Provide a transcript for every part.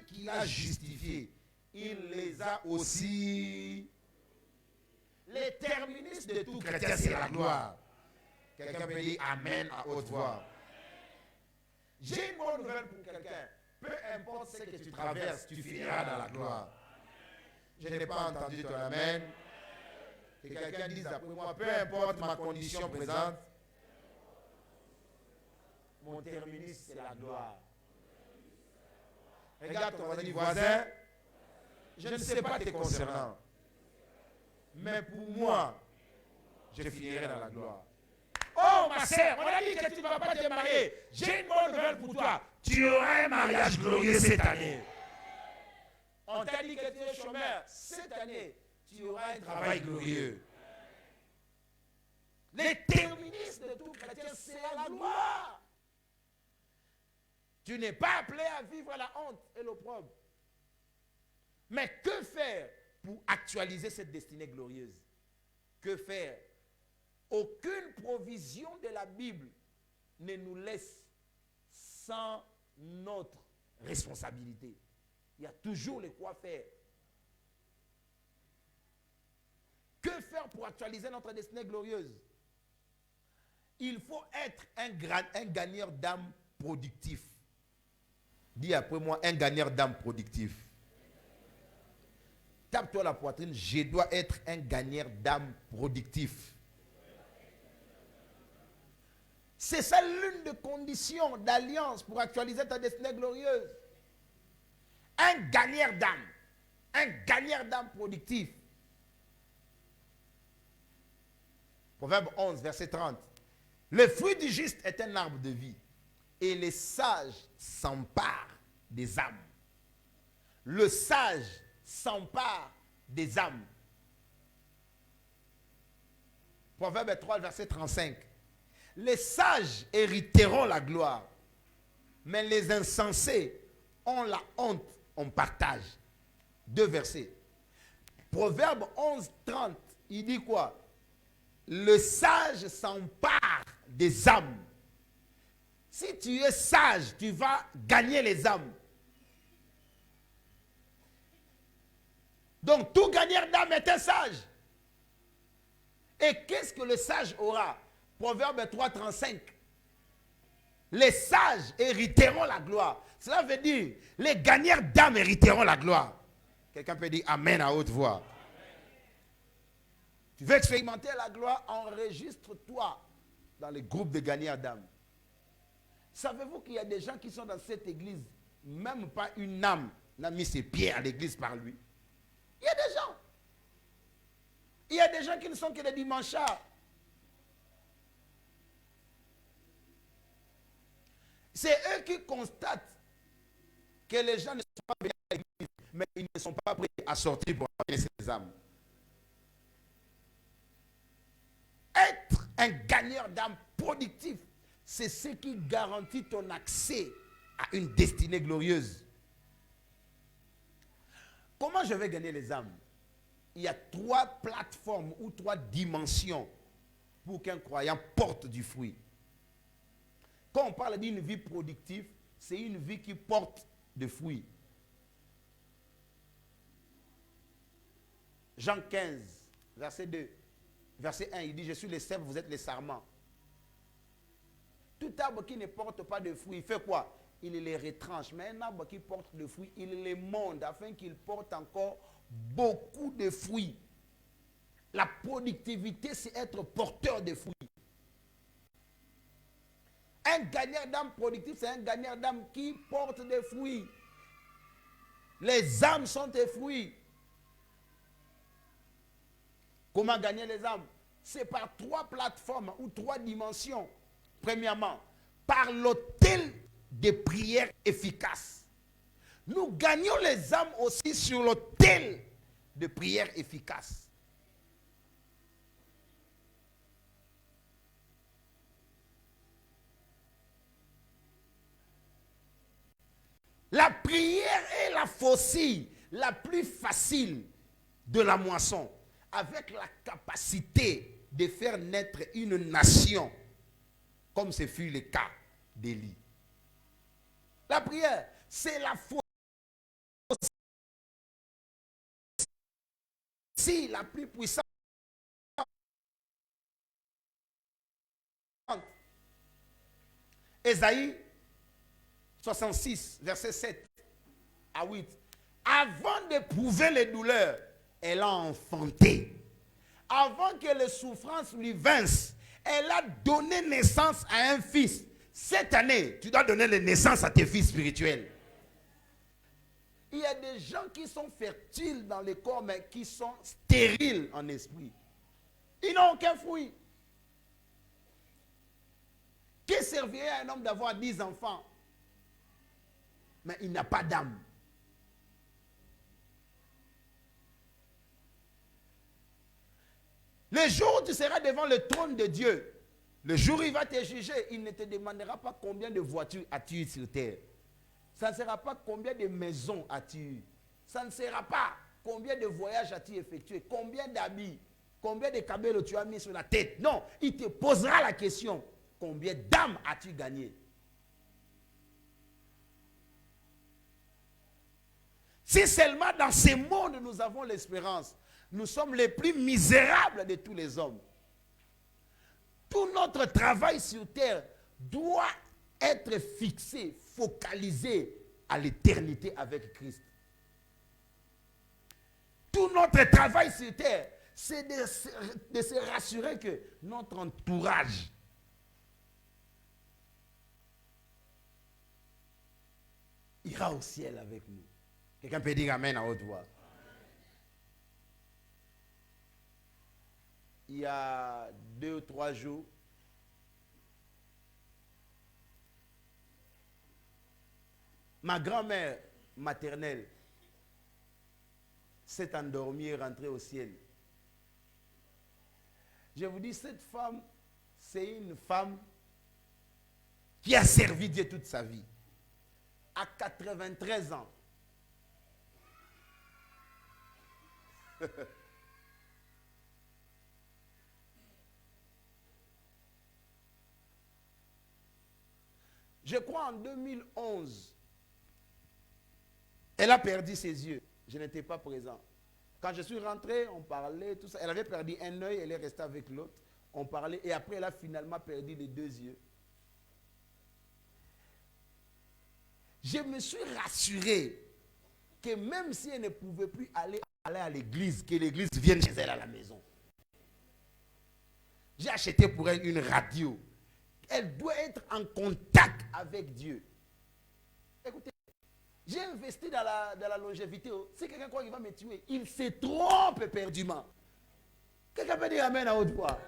qu'il a justifiés, il les a aussi. Les terministes de tout chrétien, c'est la gloire. Quelqu'un peut dire Amen à haute voix. J'ai une bonne nouvelle pour quelqu'un. Peu importe ce que tu traverses, tu finiras dans la gloire. Je n'ai pas entendu ton Amen. Que quelqu'un dise après moi, peu importe ma condition présente, mon terminus, c'est la gloire. Regarde ton voisin, je ne sais pas tes concernants, mais pour moi, je finirai dans la gloire. Oh ma sœur, on a dit que tu ne vas pas te marier. J'ai une bonne nouvelle pour toi. Tu auras un mariage glorieux cette année. On t'a dit que tu es chômeur. Cette année, tu auras un travail glorieux. Les terministes de tout chrétien, c'est la gloire. Tu n'es pas appelé à vivre la honte et l'opprobre. Mais que faire pour actualiser cette destinée glorieuse? Que faire? Aucune provision de la Bible ne nous laisse sans notre responsabilité. Il y a toujours les quoi faire. Que faire pour actualiser notre destinée glorieuse? Il faut être un gagneur d'âme productif. Dis après moi, un gagneur d'âme productif. Tape-toi la poitrine, je dois être un gagneur d'âme productif. C'est ça l'une des conditions d'alliance pour actualiser ta destinée glorieuse. Un gagneur d'âme productif. Proverbe 11, verset 30. Le fruit du juste est un arbre de vie, et les sages s'emparent des âmes. Le sage s'empare des âmes. Proverbe 3, verset 35. Les sages hériteront la gloire, mais les insensés ont la honte en partage. 2 versets. Proverbe 11, 30, il dit quoi? Le sage s'empare des âmes. Si tu es sage, tu vas gagner les âmes. Donc tout gagneur d'âme est un sage. Et qu'est-ce que le sage aura? Proverbe 3, 35. Les sages hériteront la gloire. Cela veut dire, les gagneurs d'âme hériteront la gloire. Quelqu'un peut dire Amen à haute voix. Tu veux expérimenter la gloire, enregistre-toi dans les groupes de gagneurs d'âme. Savez-vous qu'il y a des gens qui sont dans cette église, même pas une âme n'a mis ses pieds à l'église par lui? Il y a des gens. Il y a des gens qui ne sont que des dimanchards. C'est eux qui constatent que les gens ne sont pas venus à l'église, mais ils ne sont pas prêts à sortir pour amener ces âmes. Être un gagneur d'âme productif, c'est ce qui garantit ton accès à une destinée glorieuse. Comment je vais gagner les âmes? Il y a 3 plateformes ou 3 dimensions pour qu'un croyant porte du fruit. Quand on parle d'une vie productive, c'est une vie qui porte des fruits. Jean 15, verset 2. Verset 1, il dit, je suis le cèpe, vous êtes les sarments. Tout arbre qui ne porte pas de fruits, il fait quoi? Il les retranche. Mais un arbre qui porte de fruits, il les monte afin qu'il porte encore beaucoup de fruits. La productivité, c'est être porteur de fruits. Un gagneur d'âme productif, c'est un gagneur d'âme qui porte des fruits. Les âmes sont des fruits. Comment gagner les âmes? C'est par 3 plateformes ou 3 dimensions. Premièrement, par l'autel de prières efficaces. Nous gagnons les âmes aussi sur l'autel de prières efficaces. La prière est la faucille la plus facile de la moisson, avec la capacité de faire naître une nation, comme ce fut le cas d'Élie. La prière, c'est la faucille la plus puissante. Ésaïe 66, verset 7 à 8. Avant d'éprouver les douleurs, elle a enfanté. Avant que les souffrances lui vinssent, elle a donné naissance à un fils. Cette année, tu dois donner la naissance à tes fils spirituels. Il y a des gens qui sont fertiles dans le corps, mais qui sont stériles en esprit. Ils n'ont aucun fruit. Que servirait à un homme d'avoir 10 enfants, mais il n'a pas d'âme? Le jour où tu seras devant le trône de Dieu, le jour où il va te juger, il ne te demandera pas combien de voitures as-tu eues sur terre. Ça ne sera pas combien de maisons as-tu eues. Ça ne sera pas combien de voyages as-tu effectué, combien d'habits, combien de cabellos tu as mis sur la tête. Non, il te posera la question, combien d'âmes as-tu gagné? Si seulement dans ce monde nous avons l'espérance, nous sommes les plus misérables de tous les hommes. Tout notre travail sur terre doit être fixé, focalisé à l'éternité avec Christ. Tout notre travail sur terre, c'est de se rassurer que notre entourage ira au ciel avec nous. Quelqu'un peut dire amen à haute voix. Il y a 2 ou 3 jours, ma grand-mère maternelle s'est endormie et rentrée au ciel. Je vous dis, cette femme, c'est une femme qui a servi Dieu toute sa vie. À 93 ans. Je crois en 2011, elle a perdu ses yeux. Je n'étais pas présent. Quand je suis rentré, on parlait, tout ça. Elle avait perdu un œil, elle est restée avec l'autre. On parlait et après elle a finalement perdu les 2 yeux. Je me suis rassuré que même si elle ne pouvait plus aller à l'église, que l'église vienne chez elle à la maison. J'ai acheté pour elle une radio. Elle doit être en contact avec Dieu. Écoutez, j'ai investi dans la longévité. Si quelqu'un croit qu'il va me tuer, il se trompe éperdument. Quelqu'un peut dire amen à haute voix.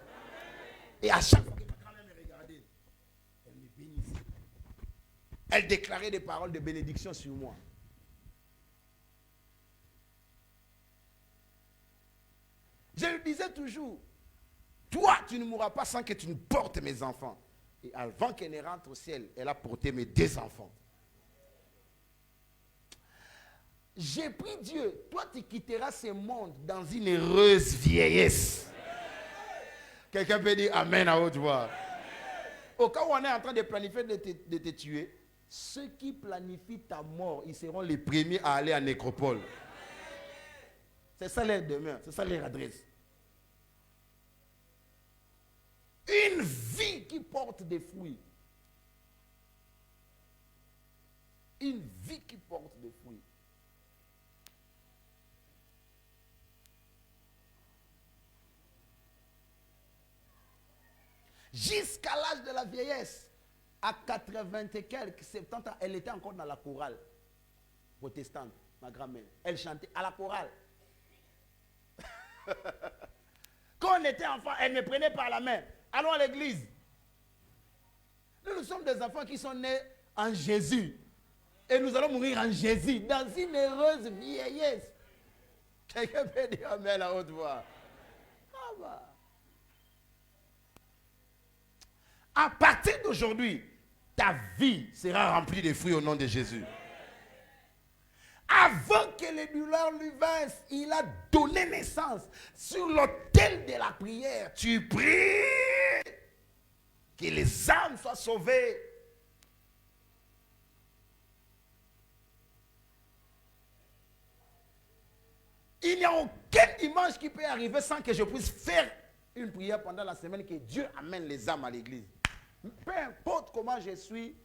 Et à chaque fois que ma grand-mère me regardait, elle me bénissait. Elle déclarait des paroles de bénédiction sur moi. Je lui disais toujours, toi, tu ne mourras pas sans que tu ne portes mes enfants. Et avant qu'elle ne rentre au ciel, elle a porté mes 2 enfants. J'ai pris Dieu. Toi, tu quitteras ce monde dans une heureuse vieillesse. Quelqu'un peut dire amen à haute voix. Au cas où on est en train de planifier de te tuer, ceux qui planifient ta mort, ils seront les premiers à aller en nécropole. C'est ça leur demeure, c'est ça leur adresse. Une vie qui porte des fruits. Une vie qui porte des fruits. Jusqu'à l'âge de la vieillesse, à 80 et quelques, 70 ans, elle était encore dans la chorale protestante, ma grand-mère. Elle chantait à la chorale. Quand on était enfant, elle me prenait par la main. Allons à l'église. Nous sommes des enfants qui sont nés en Jésus. Et nous allons mourir en Jésus, dans une heureuse vieillesse. Quelqu'un peut dire amen à haute voix. Ah bah. À partir d'aujourd'hui, ta vie sera remplie de fruits au nom de Jésus. Avant que les douleurs lui vinssent, il a donné naissance. Sur l'autel de la prière, tu pries que les âmes soient sauvées. Il n'y a aucun Quel dimanche qui peut arriver sans que je puisse faire une prière pendant la semaine que Dieu amène les âmes à l'église? Peu importe comment je suis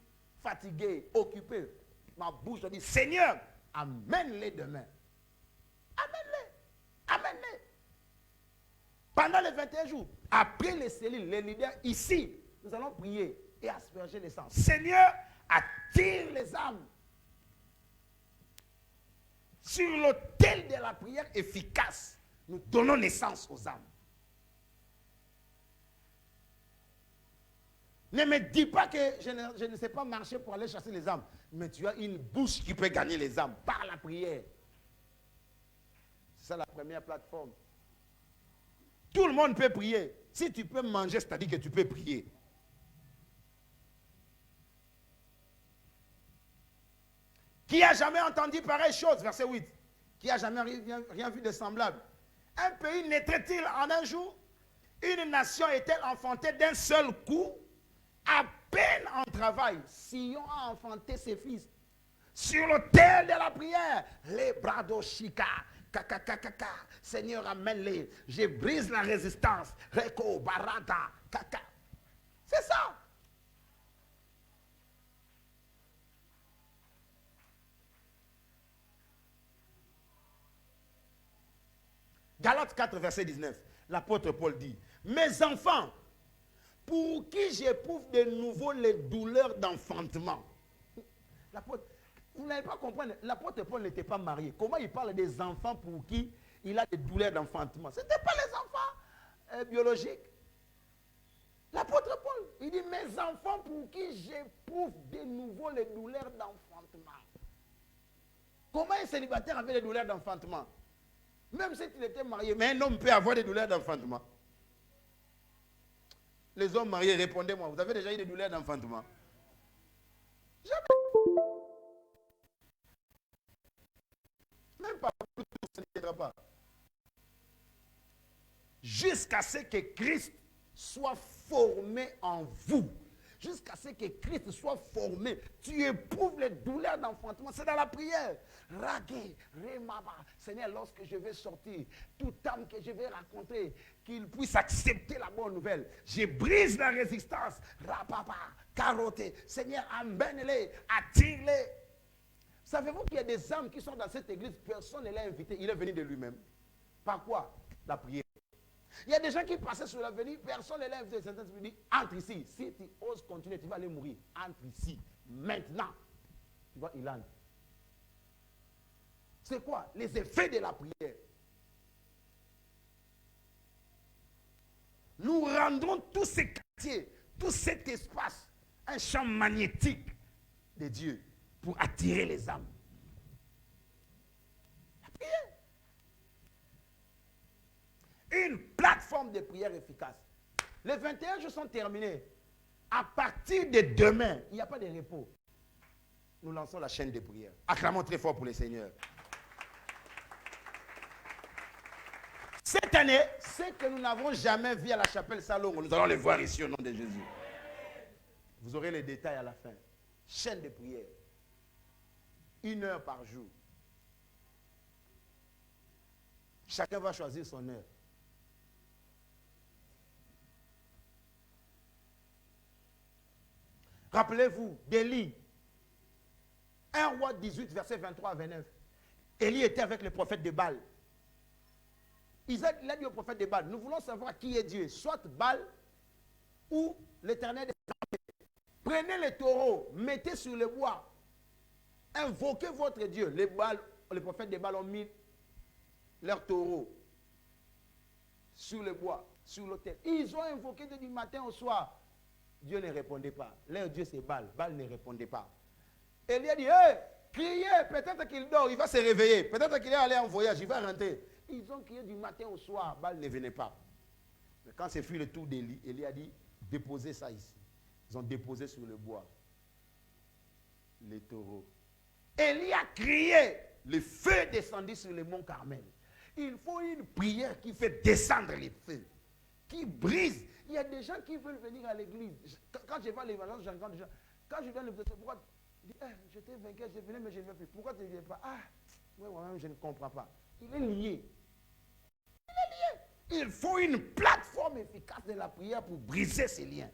fatigué, occupé, ma bouche dit, Seigneur, amène-les demain. Amène-les. Amène-les. Pendant les 21 jours, après les cellules, les leaders, ici, nous allons prier et asperger les sangs. Seigneur, attire les âmes. Sur l'autel de la prière efficace, nous donnons naissance aux âmes. Ne me dis pas que je ne sais pas marcher pour aller chasser les âmes. Mais tu as une bouche qui peut gagner les âmes par la prière. C'est ça la première plateforme. Tout le monde peut prier. Si tu peux manger, c'est-à-dire que tu peux prier. Qui a jamais entendu pareille chose? Verset 8. Qui a jamais rien vu de semblable? Un pays naîtrait-il en un jour? Une nation est-elle enfantée d'un seul coup? À peine en travail, Sion a enfanté ses fils. Sur l'autel de la prière, les bradoshika, kaka, Seigneur, amène-les. Je brise la résistance. Reko, barata, kaka. C'est ça. Galates 4, verset 19. L'apôtre Paul dit, mes enfants, pour qui j'éprouve de nouveau les douleurs d'enfantement. Vous n'allez pas comprendre, l'apôtre Paul n'était pas marié. Comment il parle des enfants pour qui il a des douleurs d'enfantement? Ce n'étaient pas les enfants biologiques. L'apôtre Paul, il dit, mes enfants pour qui j'éprouve de nouveau les douleurs d'enfantement. Comment un célibataire avait des douleurs d'enfantement? Même s'il était marié, mais un homme peut avoir des douleurs d'enfantement. Les hommes mariés, répondez-moi, vous avez déjà eu des douleurs d'enfantement? Jamais. Même pas plus tôt, ça n'ira pas. Jusqu'à ce que Christ soit formé en vous. Jusqu'à ce que Christ soit formé. Tu éprouves les douleurs d'enfantement. C'est dans la prière. Ragué, remaba. Seigneur, lorsque je vais sortir, toute âme que je vais rencontrer, qu'il puisse accepter la bonne nouvelle. Je brise la résistance. Rapapa, carotte. Seigneur, amène-les, attire-les. Savez-vous qu'il y a des âmes qui sont dans cette église, personne ne l'a invité, il est venu de lui-même. Par quoi? La prière. Il y a des gens qui passaient sur l'avenue, personne ne l'a invité. Certains se disent, entre ici. Si tu oses continuer, tu vas aller mourir. Entre ici. Maintenant. Tu vois, il entre. C'est quoi? Les effets de la prière. Nous rendons tous ces quartiers, tout cet espace, un champ magnétique de Dieu pour attirer les âmes. La prière. Une plateforme de prière efficace. Les 21 jours sont terminés. À partir de demain, il n'y a pas de repos. Nous lançons la chaîne de prière. Acclamons très fort pour le Seigneur. Cette année, ce que nous n'avons jamais vu à la chapelle Salomon, nous allons les voir ici au nom de Jésus. Vous aurez les détails à la fin. Chaîne de prière. 1 heure par jour. Chacun va choisir son heure. Rappelez-vous d'Élie. 1 roi 18, verset 23 à 29. Élie était avec le prophète de Baal. Il a dit au prophète de Baal, nous voulons savoir qui est Dieu, soit Baal ou l'Éternel des armées. Prenez les taureaux, mettez sur le bois, invoquez votre Dieu. Les prophètes de Baal ont mis leurs taureaux sur le bois, sur l'autel. Ils ont invoqué du matin au soir. Dieu ne répondait pas. Leur Dieu c'est Baal. Baal ne répondait pas. Élie a dit, hey, criez, peut-être qu'il dort, il va se réveiller. Peut-être qu'il est allé en voyage, il va rentrer. Ils ont crié du matin au soir, Baal ne venait pas. Mais quand c'est fut le tour d'Élie, Élie a dit, déposez ça ici. Ils ont déposé sur le bois les taureaux. Élie a crié, le feu descendit sur le mont Carmel. Il faut une prière qui fait descendre les feux, qui brise. Il y a des gens qui veulent venir à l'église. Quand je vais à l'évangile, j'entends des gens. Quand je viens à l'église, pourquoi tu dis, j'étais vainqueur, je venais, mais je ne vais plus. Pourquoi tu ne viens pas? Ah, moi-même, je ne comprends pas. Il est lié. Il faut une plateforme efficace de la prière pour briser ces liens.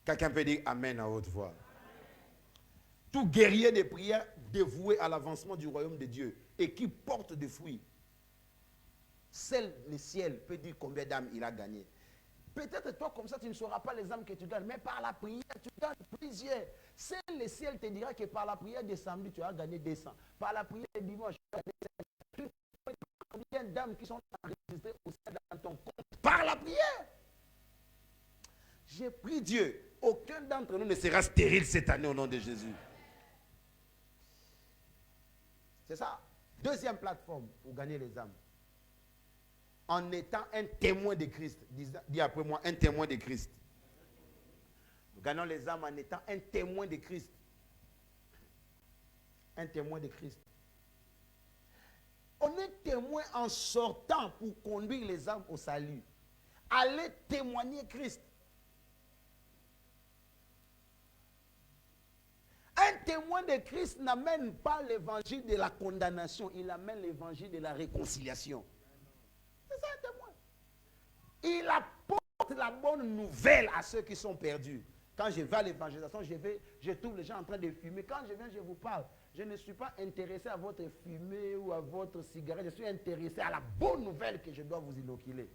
Quelqu'un peut dire Amen à haute voix. Tout guerrier de prière dévoué à l'avancement du royaume de Dieu et qui porte des fruits. Seul le ciel peut dire combien d'âmes il a gagné. Peut-être toi comme ça tu ne sauras pas les âmes que tu gagnes, mais par la prière tu gagnes plusieurs. Seul le ciel te dira que par la prière de samedi tu as gagné 200. Par la prière de dimanche tu as gagné 200. Combien d'âmes qui sont enregistrées dans ton compte par la prière. J'ai pris Dieu. Aucun d'entre nous ne sera stérile cette année au nom de Jésus. C'est ça. Deuxième plateforme pour gagner les âmes. En étant un témoin de Christ. Dis après moi, un témoin de Christ. Nous gagnons les âmes en étant un témoin de Christ. Un témoin de Christ. On est témoin en sortant pour conduire les âmes au salut. Allez témoigner Christ. Un témoin de Christ n'amène pas l'évangile de la condamnation, il amène l'évangile de la réconciliation. C'est ça un témoin. Il apporte la bonne nouvelle à ceux qui sont perdus. Quand je vais à l'évangélisation, je trouve les gens en train de fumer. Quand je viens, je vous parle. Je ne suis pas intéressé à votre fumée ou à votre cigarette. Je suis intéressé à la bonne nouvelle que je dois vous inoculer.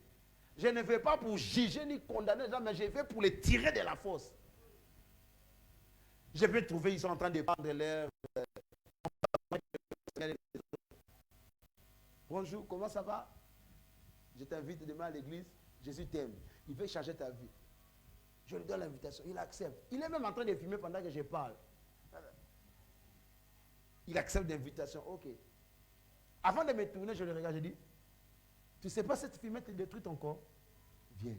Je ne vais pas pour juger ni condamner les gens, mais je vais pour les tirer de la fosse. Je peux trouver, ils sont en train de prendre l'air. Bonjour, comment ça va? Je t'invite demain à l'église. Jésus t'aime. Il veut changer ta vie. Je lui donne l'invitation. Il accepte. Il est même en train de fumer pendant que je parle. Il accepte l'invitation. Ok. Avant de me tourner, je le regarde. Je dis, tu ne sais pas cette fumée te détruit ton corps? Viens.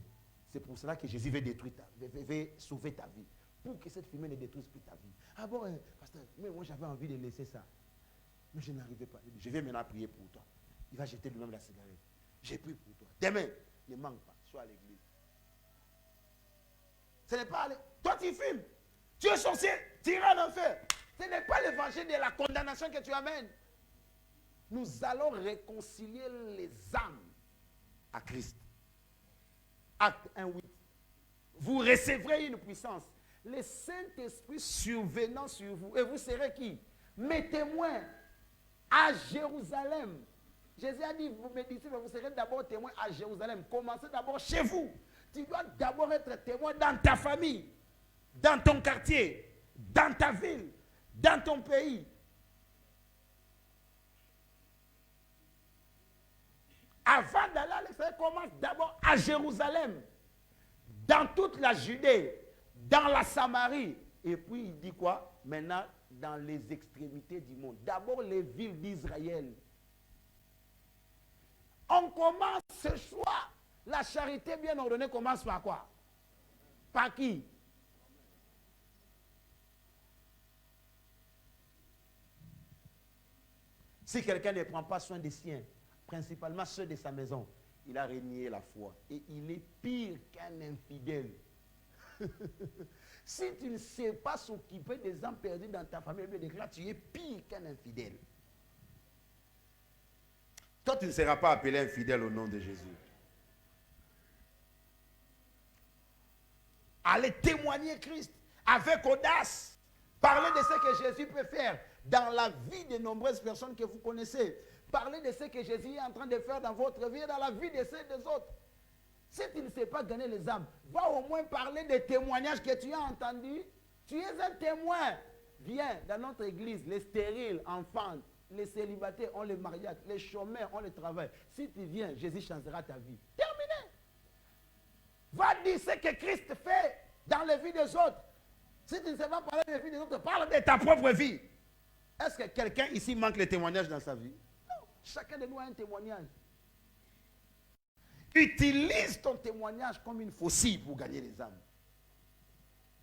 C'est pour cela que Jésus veut détruire veut sauver ta vie. Pour que cette fumée ne détruise plus ta vie. Ah bon, pasteur, mais moi j'avais envie de laisser ça. Mais je n'arrivais pas. Je vais maintenant prier pour toi. Il va jeter lui-même la cigarette. J'ai prié pour toi. Demain, ne manque pas. Sois à l'église. Ce n'est pas... Toi tu fumes. Tu es sorcier. Tu iras en enfer. Ce n'est pas l'évangile de la condamnation que tu amènes. Nous allons réconcilier les âmes à Christ. Acte 1:8. Vous recevrez une puissance. Le Saint-Esprit survenant sur vous. Et vous serez qui? Mes témoins à Jérusalem. Jésus a dit, vous méditez, mais vous serez d'abord témoins à Jérusalem. Commencez d'abord chez vous. Tu dois d'abord être témoin dans ta famille, dans ton quartier, dans ta ville, dans ton pays. Avant d'aller à l'extérieur, commence d'abord à Jérusalem, dans toute la Judée, dans la Samarie. Et puis il dit quoi? Maintenant, dans les extrémités du monde. D'abord les villes d'Israël. On commence ce choix. La charité bien ordonnée commence par quoi? Par qui? Si quelqu'un ne prend pas soin des siens, principalement ceux de sa maison, il a renié la foi. Et il est pire qu'un infidèle. Si tu ne sais pas s'occuper des âmes perdues dans ta famille, là, tu es pire qu'un infidèle. Toi, tu ne seras pas appelé infidèle au nom de Jésus. Allez témoigner Christ avec audace. Parlez de ce que Jésus peut faire dans la vie de nombreuses personnes que vous connaissez. Parlez de ce que Jésus est en train de faire dans votre vie et dans la vie de ceux des autres. Si tu ne sais pas gagner les âmes, va au moins parler des témoignages que tu as entendus. Tu es un témoin. Viens dans notre église, les stériles, enfants, les célibataires ont le mariage, les chômeurs ont le travail. Si tu viens, Jésus changera ta vie. Terminé. Va dire ce que Christ fait dans la vie des autres. Si tu ne sais pas parler de la vie des autres, parle de ta propre vie. Est-ce que quelqu'un ici manque le témoignage dans sa vie? Non. Chacun de nous a un témoignage. Utilise ton témoignage comme une faucille pour gagner les âmes.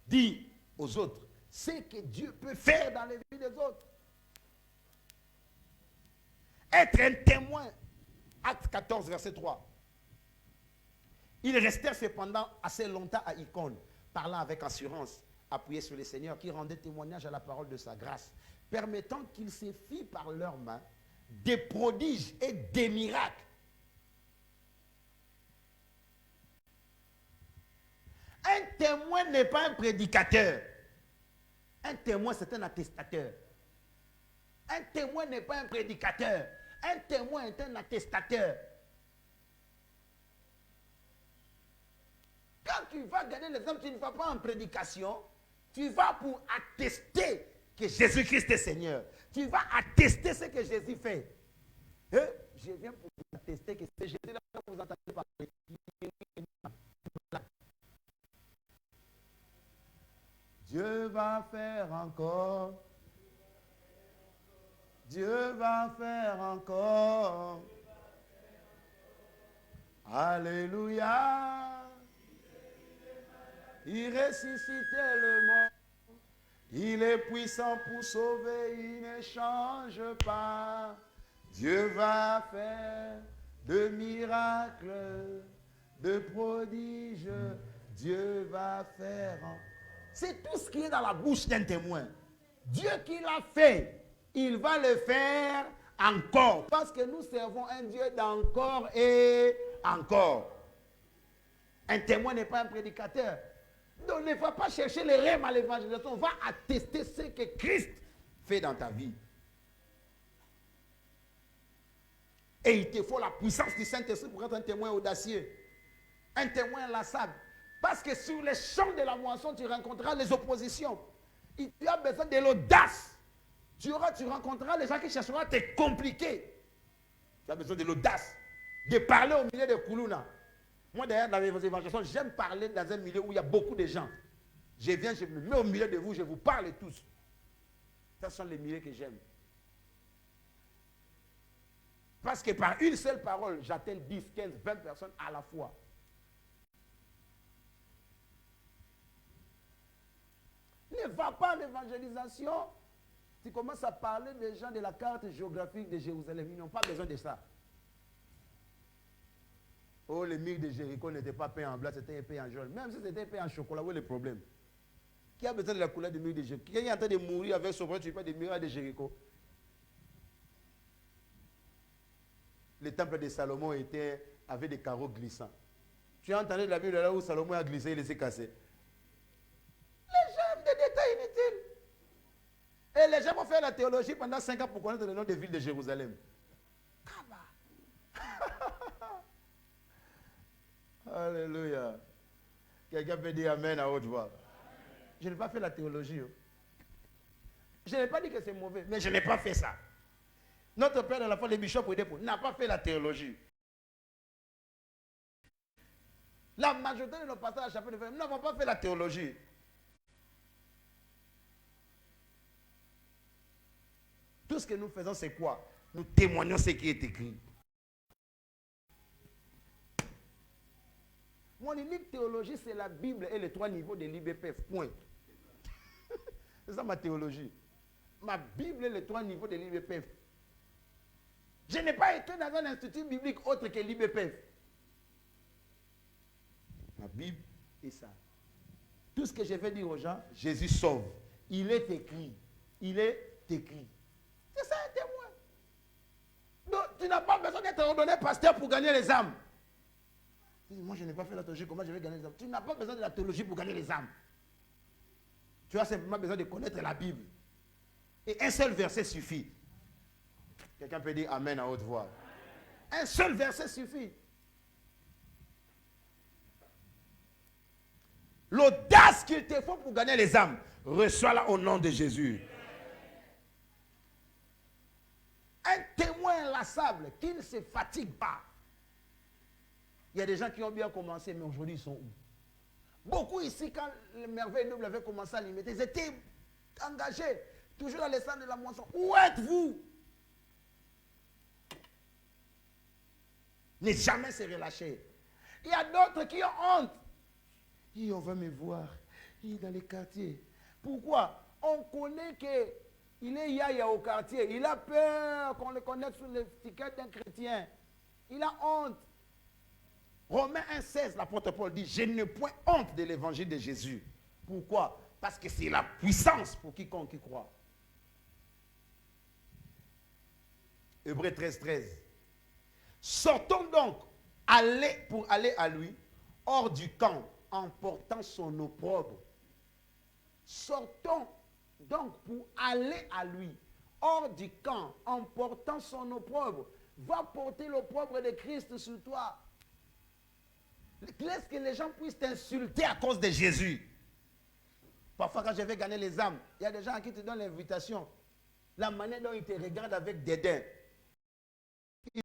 Dis aux autres ce que Dieu peut faire dans les vies des autres. Être un témoin. Acte 14, verset 3. Ils restèrent cependant assez longtemps à Icône, parlant avec assurance appuyés sur le Seigneur, qui rendaient témoignage à la parole de sa grâce, permettant qu'il se fit par leurs mains des prodiges et des miracles. Un témoin n'est pas un prédicateur. Un témoin, c'est un attestateur. Un témoin n'est pas un prédicateur. Un témoin est un attestateur. Quand tu vas gagner les hommes, tu ne vas pas en prédication. Tu vas pour attester que Jésus-Christ est Seigneur. Tu vas attester ce que Jésus fait. Je viens pour attester que c'est Jésus-là que vous entendez parler. Dieu va faire encore. Dieu va faire encore. Alléluia. Il ressuscitait le mort. Il est puissant pour sauver, il ne change pas. Dieu va faire de miracles, de prodiges. Dieu va faire. C'est tout ce qui est dans la bouche d'un témoin. Dieu qui l'a fait, il va le faire encore. Parce que nous servons un Dieu d'encore et encore. Un témoin n'est pas un prédicateur. Donc ne va pas chercher les rêves à l'évangélisation. On va attester ce que Christ fait dans ta vie. Et il te faut la puissance du Saint-Esprit pour être un témoin audacieux. Un témoin inlassable. Parce que sur les champs de la moisson, tu rencontreras les oppositions. Tu as besoin de l'audace. Tu rencontreras les gens qui chercheront à te compliquer. Tu as besoin de l'audace. De parler au milieu des Koulouna. Moi, d'ailleurs, dans les évangélisations, j'aime parler dans un milieu où il y a beaucoup de gens. Je viens, je me mets au milieu de vous, je vous parle tous. Ce sont les milieux que j'aime. Parce que par une seule parole, j'atteins 10, 15, 20 personnes à la fois. Ne va pas à l'évangélisation. Tu commences à parler des gens de la carte géographique de Jérusalem. Ils n'ont pas besoin de ça. Oh, les murs de Jéricho n'étaient pas peints en blanc, c'était peint en jaune. Même si c'était peint en chocolat, où est le problème? Qui a besoin de la couleur des murs de Jéricho? Qui est en train de mourir avec son bras, tu parles des murs de Jéricho? Le temple de Salomon était avec des carreaux glissants. Tu as entendu la Bible là où Salomon a glissé, il s'est cassé. Les gens aiment des détails inutiles. Et les gens vont faire la théologie pendant 5 ans pour connaître le nom des villes de Jérusalem. Alléluia. Quelqu'un peut dire Amen à haute voix. Je n'ai pas fait la théologie. Je n'ai pas dit que c'est mauvais, mais je n'ai pas fait ça. Notre père de la foi, le bishop n'a pas fait la théologie. La majorité de nos pasteurs à la chapelle de frères n'avons pas fait la théologie. Tout ce que nous faisons, c'est quoi? Nous témoignons ce qui est écrit. Mon unique théologie, c'est la Bible et les 3 niveaux de l'IBPF. Point. C'est ça ma théologie. Ma Bible et les 3 niveaux de l'IBPF. Je n'ai pas été dans un institut biblique autre que l'IBPF. Ma Bible est ça. Tout ce que je vais dire aux gens, Jésus sauve. Il est écrit. Il est écrit. C'est ça un témoin. Donc, tu n'as pas besoin d'être ordonné pasteur pour gagner les âmes. Moi, je n'ai pas fait la théologie, comment je vais gagner les âmes? Tu n'as pas besoin de la théologie pour gagner les âmes. Tu as simplement besoin de connaître la Bible. Et un seul verset suffit. Quelqu'un peut dire Amen à haute voix. Un seul verset suffit. L'audace qu'il te faut pour gagner les âmes, reçois-la au nom de Jésus. Un témoin inlassable qui ne se fatigue pas. Il y a des gens qui ont bien commencé, mais aujourd'hui, ils sont où? Beaucoup ici, quand le merveille double avait commencé à limiter, ils étaient engagés, toujours dans les centres de la moisson. Où êtes-vous? Ne jamais se relâcher. Il y a d'autres qui ont honte. On va me voir. Dans les quartiers. Pourquoi? On connaît qu'il est yaya au quartier. Il a peur qu'on le connaisse sous l'étiquette d'un chrétien. Il a honte. Romains 1,16, l'apôtre Paul dit, je n'ai point honte de l'évangile de Jésus. Pourquoi? Parce que c'est la puissance pour quiconque qui croit. Hébreux 13, 13. Sortons donc pour aller à lui, hors du camp, en portant son opprobre. Sortons donc pour aller à lui, hors du camp, en portant son opprobre. Va porter l'opprobre de Christ sur toi. Laisse que les gens puissent t'insulter à cause de Jésus. Parfois, quand je vais gagner les âmes, il y a des gens à qui tu donnes l'invitation. La manière dont ils te regardent avec dédain. Ils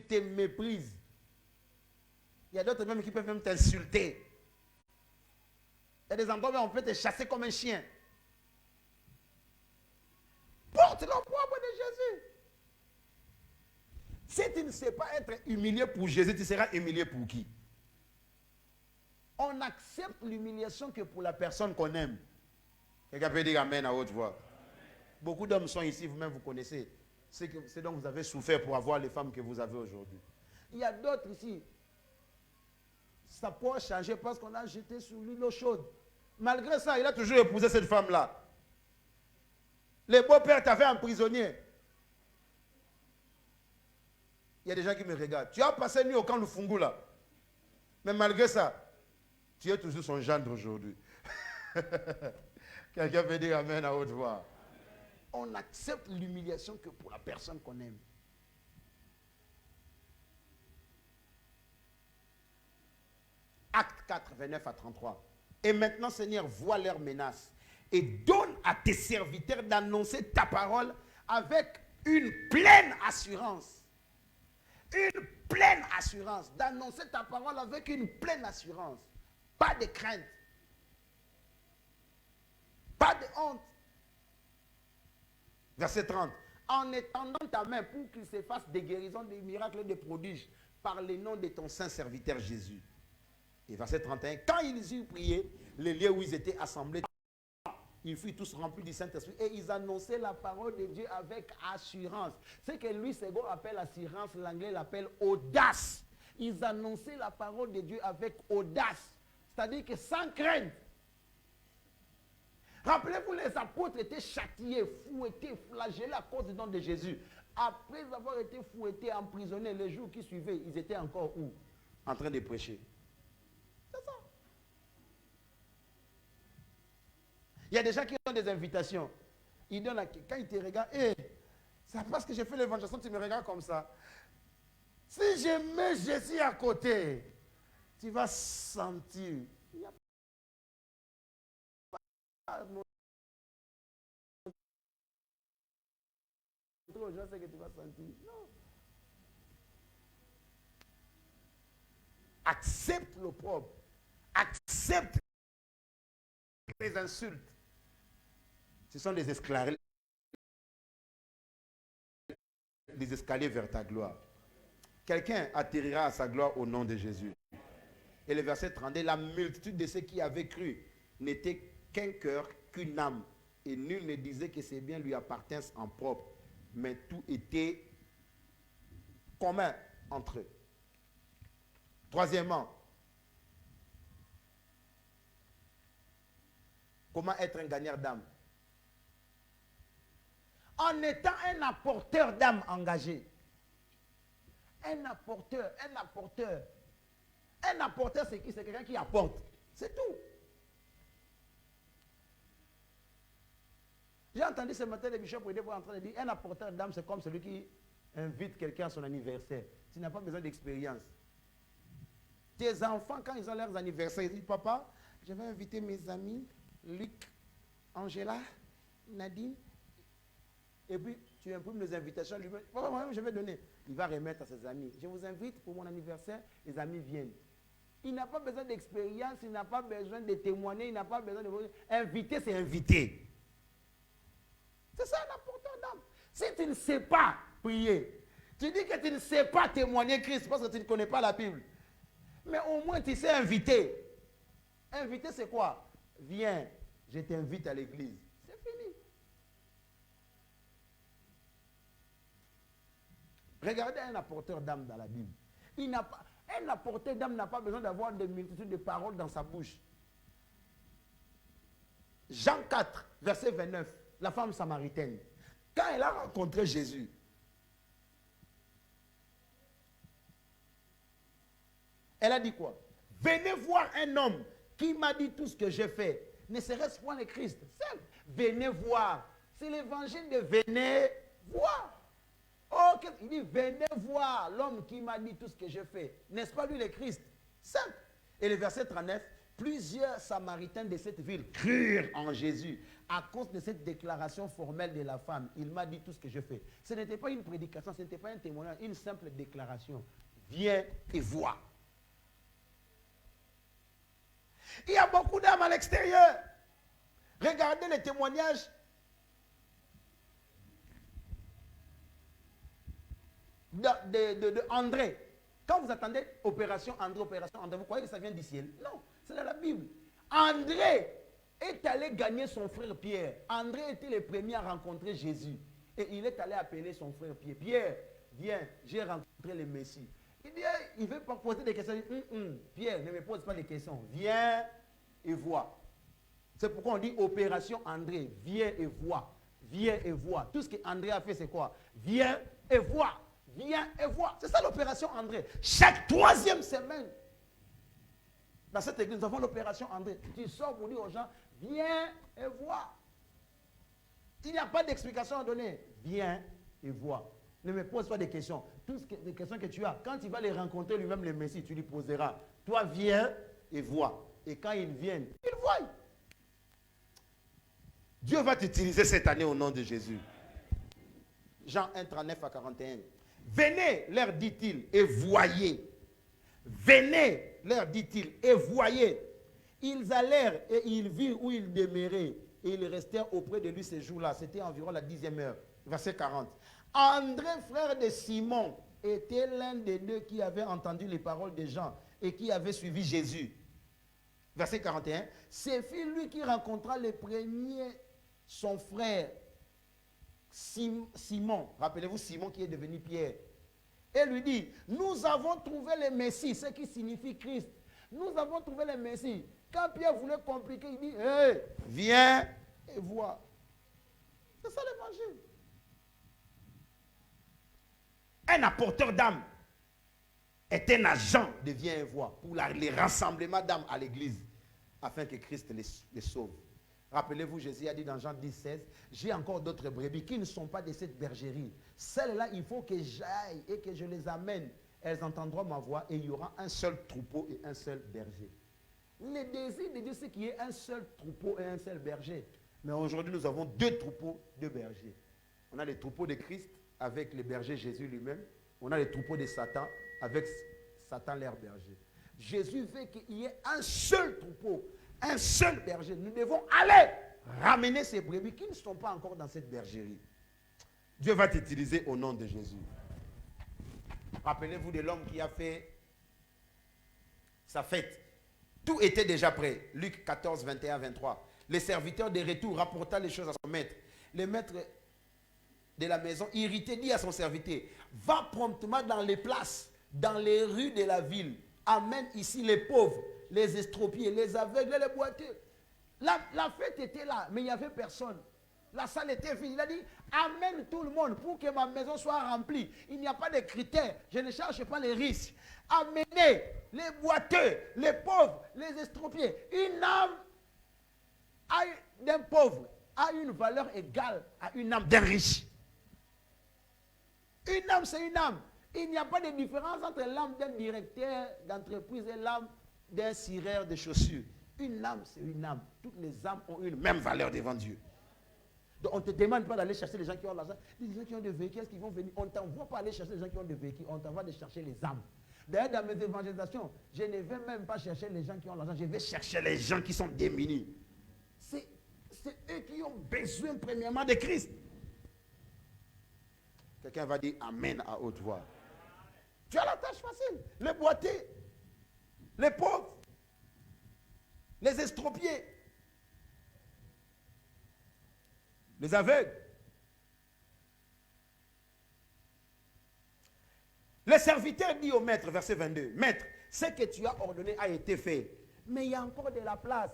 te méprisent. Il y a d'autres même qui peuvent même t'insulter. Il y a des endroits où on peut te chasser comme un chien. Porte l'opprobre de Jésus. Si tu ne sais pas être humilié pour Jésus, tu seras humilié pour qui? On accepte l'humiliation que pour la personne qu'on aime. Quelqu'un peut dire amen à haute voix. Beaucoup d'hommes sont ici, vous-même vous connaissez. C'est dont vous avez souffert pour avoir les femmes que vous avez aujourd'hui. Il y a d'autres ici. Ça peut changer parce qu'on a jeté sur lui l'eau chaude. Malgré ça, il a toujours épousé cette femme-là. Les beaux-pères t'avaient emprisonné. Il y a des gens qui me regardent. Tu as passé nuit au camp Lufungu là. Mais malgré ça, tu es toujours son gendre aujourd'hui. Quelqu'un peut dire amen à haute voix. On accepte l'humiliation que pour la personne qu'on aime. Acte 4, 29 à 33. Et maintenant, Seigneur, vois leurs menaces et donne à tes serviteurs d'annoncer ta parole avec une pleine assurance. Une pleine assurance. D'annoncer ta parole avec une pleine assurance. Pas de crainte. Pas de honte. Verset 30. En étendant ta main pour qu'il se fasse des guérisons, des miracles et des prodiges par le nom de ton saint serviteur Jésus. Et verset 31. Quand ils eurent prié, les lieux où ils étaient assemblés, ils furent tous remplis du Saint-Esprit et ils annonçaient la parole de Dieu avec assurance. Ce que Louis II appelle assurance, l'anglais l'appelle audace. Ils annonçaient la parole de Dieu avec audace. C'est-à-dire que sans crainte. Rappelez-vous, les apôtres étaient châtiés, fouettés, flagellés à cause du nom de Jésus. Après avoir été fouettés, emprisonnés, les jours qui suivaient, ils étaient encore où? En train de prêcher. C'est ça. Il y a des gens qui ont des invitations. Ils donnent quand ils te regardent, c'est parce que j'ai fait l'évangélisation, tu me regardes comme ça. Si je mets Jésus à côté, tu vas sentir. Il n'y a pas trop de gens que tu vas sentir. Non. Accepte l'opprobre. Accepte les insultes. Ce sont des escaliers vers ta gloire. Quelqu'un atterrira à sa gloire au nom de Jésus. Et le verset 32, la multitude de ceux qui avaient cru n'était qu'un cœur, qu'une âme. Et nul ne disait que ses biens lui appartiennent en propre. Mais tout était commun entre eux. Troisièmement, comment être un gagnant d'âme? En étant un apporteur d'âme engagé. Un apporteur. Un apporteur, c'est qui? C'est quelqu'un qui apporte. C'est tout. J'ai entendu ce matin le bishop en train de dire, un apporteur d'âme, c'est comme celui qui invite quelqu'un à son anniversaire. Tu n'as pas besoin d'expérience. Tes enfants, quand ils ont leurs anniversaires, ils disent, papa, je vais inviter mes amis, Luc, Angela, Nadine. Et puis, tu imprimes les invitations, lui, papa, moi-même, je vais donner. Il va remettre à ses amis. Je vous invite pour mon anniversaire, les amis viennent. Il n'a pas besoin d'expérience, il n'a pas besoin de témoigner, il n'a pas besoin de... Inviter, c'est inviter. C'est ça l'apporteur d'âme. Si tu ne sais pas prier, tu dis que tu ne sais pas témoigner Christ parce que tu ne connais pas la Bible. Mais au moins tu sais inviter. Inviter c'est quoi? Viens, je t'invite à l'église. C'est fini. Regardez un apporteur d'âme dans la Bible. Un apporteur d'âme n'a pas besoin d'avoir des multitudes de paroles dans sa bouche. Jean 4, verset 29, la femme samaritaine, quand elle a rencontré Jésus, elle a dit quoi? Venez voir un homme qui m'a dit tout ce que j'ai fait. Ne serait-ce point le Christ? Venez voir. C'est l'évangile de venez voir. Oh, il dit venez voir l'homme qui m'a dit tout ce que j'ai fait. N'est-ce pas lui le Christ? Simple. Et le verset 39, plusieurs Samaritains de cette ville crurent en Jésus à cause de cette déclaration formelle de la femme. Il m'a dit tout ce que je fais. Ce n'était pas une prédication, ce n'était pas un témoignage, une simple déclaration. Viens et vois. Il y a beaucoup d'âmes à l'extérieur. Regardez les témoignages. De André. Quand vous attendez opération André, vous croyez que ça vient du ciel? Non, c'est dans la Bible. André est allé gagner son frère Pierre. André était le premier à rencontrer Jésus. Et il est allé appeler son frère Pierre. Pierre, viens, j'ai rencontré le Messie. Il ne veut pas poser des questions. Pierre, ne me pose pas des questions. Viens et vois. C'est pourquoi on dit opération André. Viens et vois. Viens et vois. Tout ce qu'André a fait, c'est quoi? Viens et vois. Viens et vois. C'est ça l'opération André. Chaque 3e semaine, dans cette église, nous avons l'opération André. Tu sors pour dire aux gens, viens et vois. Il n'y a pas d'explication à donner. Viens et vois. Ne me pose pas des questions. Toutes les questions que tu as, quand tu vas les rencontrer lui-même, le Messie, tu lui poseras. Toi, viens et vois. Et quand ils viennent, ils voient. Dieu va t'utiliser cette année au nom de Jésus. Jean 1, 39 à 41. Venez, leur dit-il, et voyez. Venez, leur dit-il, et voyez. Ils allèrent et ils virent où il demeurait. Et ils restèrent auprès de lui ces jours-là. C'était environ la 10e heure. Verset 40. André, frère de Simon, était l'un des deux qui avait entendu les paroles de Jean et qui avait suivi Jésus. Verset 41. C'est lui qui rencontra le premier son frère Simon. Rappelez-vous Simon qui est devenu Pierre. Et lui dit, nous avons trouvé le Messie, ce qui signifie Christ. Nous avons trouvé le Messie. Quand Pierre voulait compliquer, il dit, hey, viens et vois. C'est ça l'évangile. Un apporteur d'âme est un agent de viens et vois pour les rassemblements d'âmes à l'église afin que Christ les sauve. Rappelez-vous, Jésus a dit dans Jean 10, 16, j'ai encore d'autres brebis qui ne sont pas de cette bergerie. Celles-là, il faut que j'aille et que je les amène. Elles entendront ma voix et il y aura un seul troupeau et un seul berger. Le désir de Dieu, c'est qu'il y ait un seul troupeau et un seul berger. Mais aujourd'hui, nous avons 2 troupeaux, 2 bergers. On a les troupeaux de Christ avec le berger Jésus lui-même. On a les troupeaux de Satan avec Satan leur berger. Jésus veut qu'il y ait un seul troupeau, un seul berger. Nous devons aller ramener ces brebis qui ne sont pas encore dans cette bergerie. Dieu va t'utiliser au nom de Jésus. Rappelez-vous de l'homme qui a fait sa fête. Tout était déjà prêt. Luc 14, 21, 23. Le serviteur de retour rapporta les choses à son maître. Le maître de la maison, irrité, dit à son serviteur, va promptement dans les places, dans les rues de la ville. Amène ici les pauvres, les estropiés, les aveugles, les boiteux. La fête était là, mais il n'y avait personne. La salle était vide. Il a dit, amène tout le monde pour que ma maison soit remplie. Il n'y a pas de critères. Je ne cherche pas les risques. Amenez les boiteux, les pauvres, les estropiés. Une âme d'un pauvre a une valeur égale à une âme d'un riche. Une âme, c'est une âme. Il n'y a pas de différence entre l'âme d'un directeur d'entreprise et l'âme d'un cireur de chaussures. Une âme, c'est une âme. Toutes les âmes ont une même valeur devant Dieu. Donc on ne te demande pas d'aller chercher les gens qui ont l'argent. Les gens qui ont des véhicules, est-ce qu'ils vont venir? On ne t'envoie pas aller chercher les gens qui ont des véhicules. On t'envoie de chercher les âmes. D'ailleurs, dans mes évangélisations, je ne vais même pas chercher les gens qui ont l'argent. Je vais chercher les gens qui sont démunis. C'est eux qui ont besoin premièrement de Christ. Quelqu'un va dire Amen à haute voix. Tu as la tâche facile. Les boités, les pauvres, les estropiés, les aveugles. Le serviteur dit au maître, verset 22, Maître, ce que tu as ordonné a été fait, mais il y a encore de la place.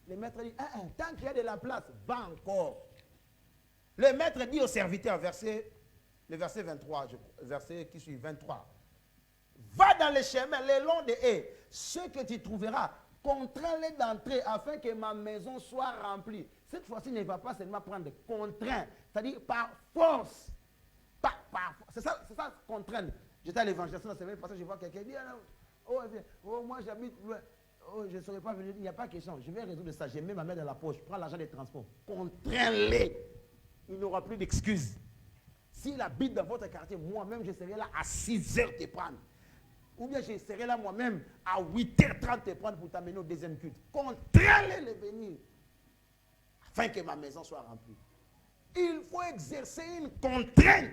Le maître dit, tant qu'il y a de la place, va encore. Le maître dit au serviteur, le verset 23, verset qui suit, 23. Va dans les chemins, le long des haies. Ce que tu trouveras, contrains-les d'entrer afin que ma maison soit remplie. Cette fois-ci, ne va pas seulement prendre contraint, c'est-à-dire par force. C'est ça, contraindre. J'étais à l'évangélisation, c'est même parce que je vois quelqu'un dire, moi j'habite loin. Oh, je ne serais pas venu, il n'y a pas question. Je vais résoudre ça. Je mets ma main dans la poche, je prends l'argent des transports. Contrains-les. Il n'aura plus d'excuses. S'il habite dans votre quartier, moi-même, je serai là à 6h te prendre. Ou bien je serai là moi-même à 8h30 te prendre pour t'amener au deuxième culte. Contrains-les de venir. Afin que ma maison soit remplie. Il faut exercer une contrainte.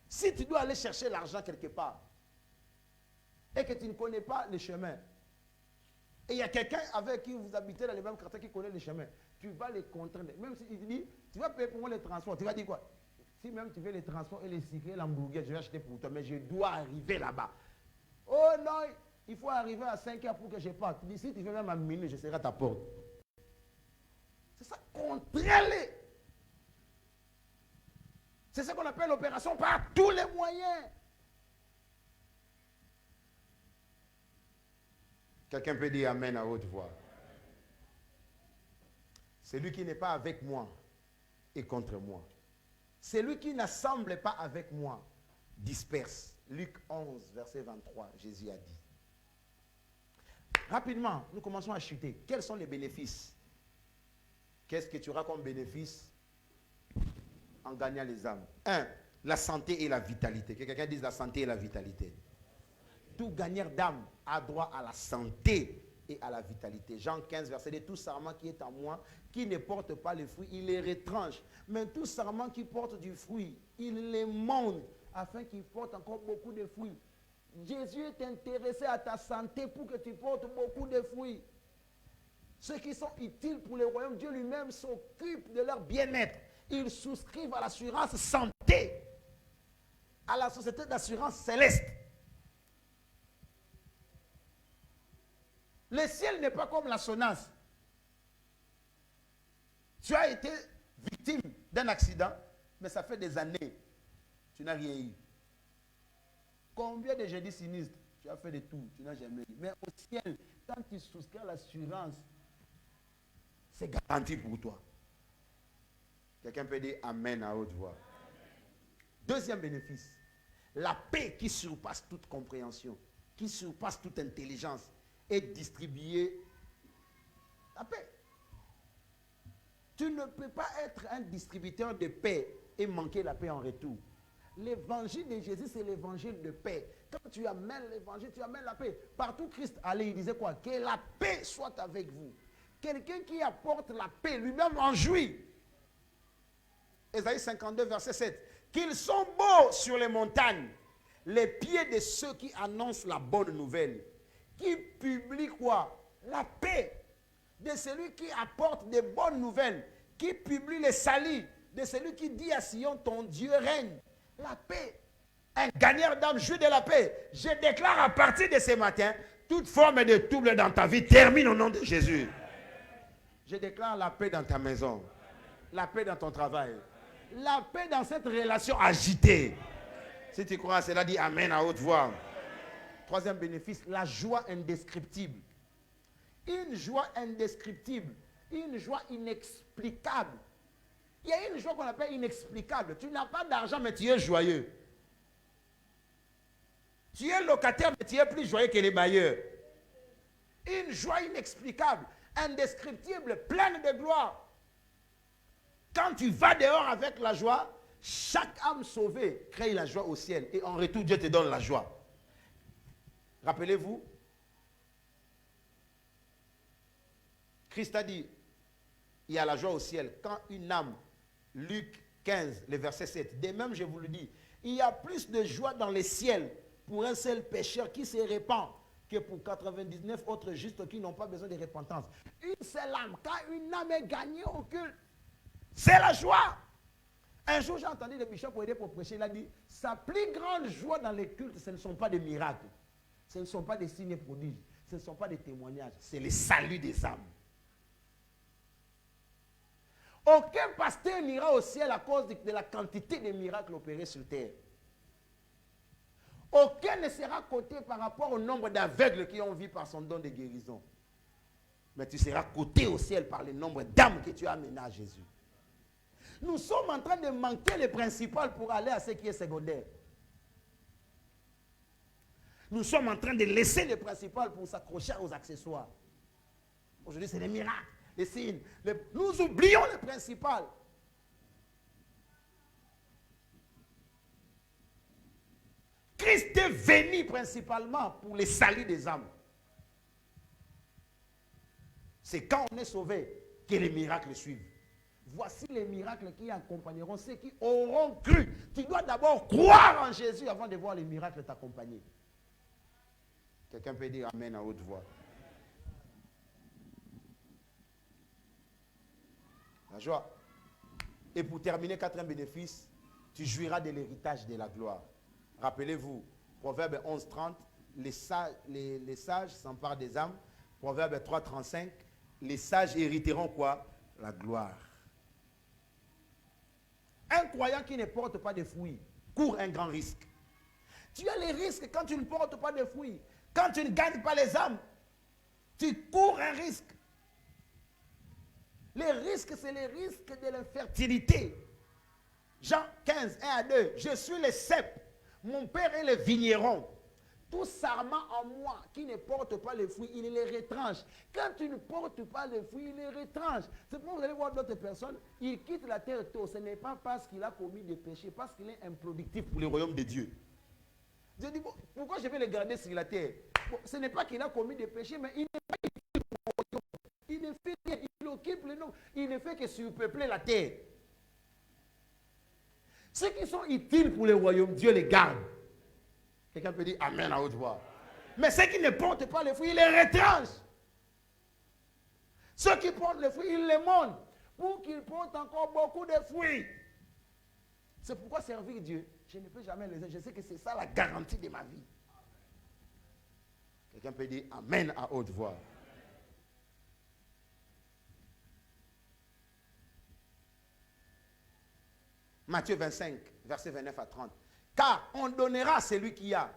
Si tu dois aller chercher l'argent quelque part, et que tu ne connais pas les chemins, et il y a quelqu'un avec qui vous habitez dans les mêmes quartiers qui connaît les chemins, tu vas les contraindre. Même s'il te dit, tu vas payer pour moi les transports, tu vas dire quoi? Si même tu veux les transports et les cycles, l'hamburger, je vais acheter pour toi, mais je dois arriver là-bas. Oh non, il faut arriver à 5h pour que je parte. Tu dis, si tu veux même à minuit, je serai à ta porte. C'est ça, contrains-les. C'est ce qu'on appelle l'opération par tous les moyens. Quelqu'un peut dire Amen à haute voix. Celui qui n'est pas avec moi est contre moi. Celui qui n'assemble pas avec moi disperse. Luc 11, verset 23, Jésus a dit. Rapidement, nous commençons à chuter. Quels sont les bénéfices? Qu'est-ce que tu auras comme bénéfice en gagnant les âmes? 1. La santé et la vitalité. Que quelqu'un dise la santé et la vitalité. Tout gagneur d'âme a droit à la santé et à la vitalité. Jean 15, verset 2. Tout sarment qui est en moi, qui ne porte pas le fruit, il les retranche. Mais tout sarment qui porte du fruit, il les monte afin qu'il porte encore beaucoup de fruits. Jésus est intéressé à ta santé pour que tu portes beaucoup de fruits. Ceux qui sont utiles pour le royaume, Dieu lui-même s'occupe de leur bien-être. Ils souscrivent à l'assurance santé, à la société d'assurance céleste. Le ciel n'est pas comme l'assonance. Tu as été victime d'un accident, mais ça fait des années. Tu n'as rien eu. Combien de jeudis sinistres? Tu as fait de tout, tu n'as jamais eu. Mais au ciel, quand tu souscris à l'assurance, c'est garanti pour toi. Quelqu'un peut dire Amen à haute voix. Deuxième bénéfice, la paix qui surpasse toute compréhension, qui surpasse toute intelligence, est distribuée. La paix. Tu ne peux pas être un distributeur de paix et manquer la paix en retour. L'évangile de Jésus, c'est l'évangile de paix. Quand tu amènes l'évangile, tu amènes la paix. Partout Christ allait, il disait quoi? Que la paix soit avec vous. Quelqu'un qui apporte la paix, lui-même en jouit. Ésaïe 52, verset 7. Qu'ils sont beaux sur les montagnes, les pieds de ceux qui annoncent la bonne nouvelle. Qui publie quoi? La paix. De celui qui apporte des bonnes nouvelles. Qui publie les salis. De celui qui dit à Sion, ton Dieu règne. La paix. Un gagneur d'âme jouit de la paix. Je déclare à partir de ce matin, toute forme de trouble dans ta vie termine au nom de Jésus. Je déclare la paix dans ta maison. La paix dans ton travail. La paix dans cette relation agitée. Si tu crois à cela, dis Amen à haute voix. Troisième bénéfice, la joie indescriptible. Une joie indescriptible. Une joie inexplicable. Il y a une joie qu'on appelle inexplicable. Tu n'as pas d'argent, mais tu es joyeux. Tu es locataire, mais tu es plus joyeux que les bailleurs. Une joie inexplicable, indescriptible, pleine de gloire. Quand tu vas dehors avec la joie, chaque âme sauvée crée la joie au ciel. Et en retour, Dieu te donne la joie. Rappelez-vous, Christ a dit, il y a la joie au ciel. Quand une âme, Luc 15, le verset 7, de même je vous le dis, il y a plus de joie dans les ciels pour un seul pécheur qui se répand que pour 99 autres justes qui n'ont pas besoin de repentance. Une seule âme, quand une âme est gagnée au culte, c'est la joie. Un jour, j'ai entendu le bishop pour prêcher, il a dit, sa plus grande joie dans les cultes, ce ne sont pas des miracles, ce ne sont pas des signes et prodiges, ce ne sont pas des témoignages, c'est le salut des âmes. Aucun pasteur n'ira au ciel à cause de la quantité de miracles opérés sur terre. Aucun ne sera coté par rapport au nombre d'aveugles qui ont vu par son don de guérison. Mais tu seras coté au ciel par le nombre d'âmes que tu as amenées à Jésus. Nous sommes en train de manquer le principal pour aller à ce qui est secondaire. Nous sommes en train de laisser le principal pour s'accrocher aux accessoires. Aujourd'hui, c'est les miracles, les signes. Nous oublions le principal. Christ est venu principalement pour le salut des âmes. C'est quand on est sauvé que les miracles suivent. Voici les miracles qui accompagneront ceux qui auront cru. Tu dois d'abord croire en Jésus avant de voir les miracles t'accompagner. Quelqu'un peut dire Amen à haute voix. La joie. Et pour terminer, quatrième bénéfice, tu jouiras de l'héritage de la gloire. Rappelez-vous, Proverbe 11:30, les sages s'emparent des âmes. Proverbe 3:35, les sages hériteront quoi? La gloire. Un croyant qui ne porte pas de fruits court un grand risque. Tu as les risques quand tu ne portes pas de fruits. Quand tu ne gagnes pas les âmes, tu cours un risque. Les risques, c'est les risques de l'infertilité. Jean 15, 1 à 2. Je suis le cep, mon père est le vigneron. Tout sarment en moi qui ne porte pas les fruits, il les retranche. Quand tu ne portes pas les fruits, il les retranche. C'est pourquoi vous allez voir d'autres personnes, ils quittent la terre tôt. Ce n'est pas parce qu'il a commis des péchés, parce qu'il est improductif pour le royaume de Dieu. Je dis, bon, pourquoi je vais le garder sur la terre? Bon, ce n'est pas qu'il a commis des péchés, mais il n'est pas utile pour le royaume. Il ne fait rien, il occupe le nom. Il ne fait que surpeupler la terre. Ceux qui sont utiles pour le royaume, Dieu les garde. Quelqu'un peut dire Amen à haute voix. Mais ceux qui ne portent pas les fruits, il les retranche. Ceux qui portent les fruits, il les monte pour qu'ils portent encore beaucoup de fruits. C'est pourquoi servir Dieu, je ne peux jamais les aider. Je sais que c'est ça la garantie de ma vie. Quelqu'un peut dire Amen à haute voix. Matthieu 25, versets 29 à 30. Car on donnera à celui qui a,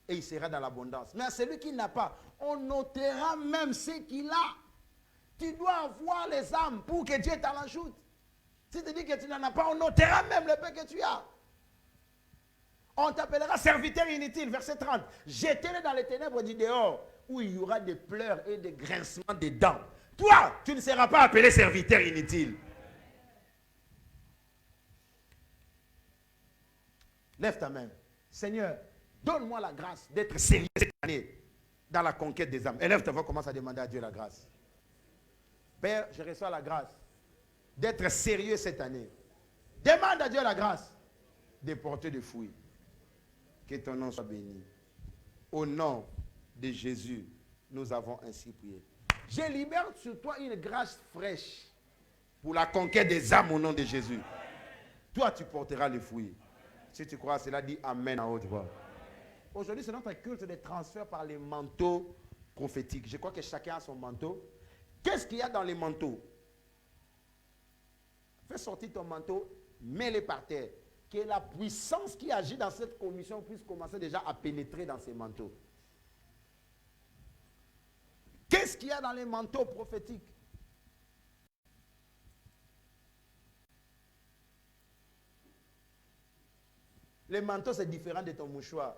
et il sera dans l'abondance. Mais à celui qui n'a pas, on ôtera même ce qu'il a. Tu dois avoir les âmes pour que Dieu t'en ajoute. Si tu dis que tu n'en as pas, on ôtera même le peu que tu as. On t'appellera serviteur inutile, verset 30. Jetez-le dans les ténèbres du dehors, où il y aura des pleurs et des grincements des dents. Toi, tu ne seras pas appelé serviteur inutile. Lève ta main. Seigneur, donne-moi la grâce d'être sérieux cette année dans la conquête des âmes. Élève ta voix, commence à demander à Dieu la grâce. Père, je reçois la grâce d'être sérieux cette année. Demande à Dieu la grâce de porter des fruits. Que ton nom soit béni. Au nom de Jésus, nous avons ainsi prié. Je libère sur toi une grâce fraîche pour la conquête des âmes au nom de Jésus. Toi, tu porteras les fruits. Si tu crois à cela, dis Amen à haute voix. Aujourd'hui, c'est notre culte de transfert par les manteaux prophétiques. Je crois que chacun a son manteau. Qu'est-ce qu'il y a dans les manteaux? Fais sortir ton manteau, mets-le par terre. Que la puissance qui agit dans cette commission puisse commencer déjà à pénétrer dans ces manteaux. Qu'est-ce qu'il y a dans les manteaux prophétiques? Les manteaux, c'est différent de ton mouchoir.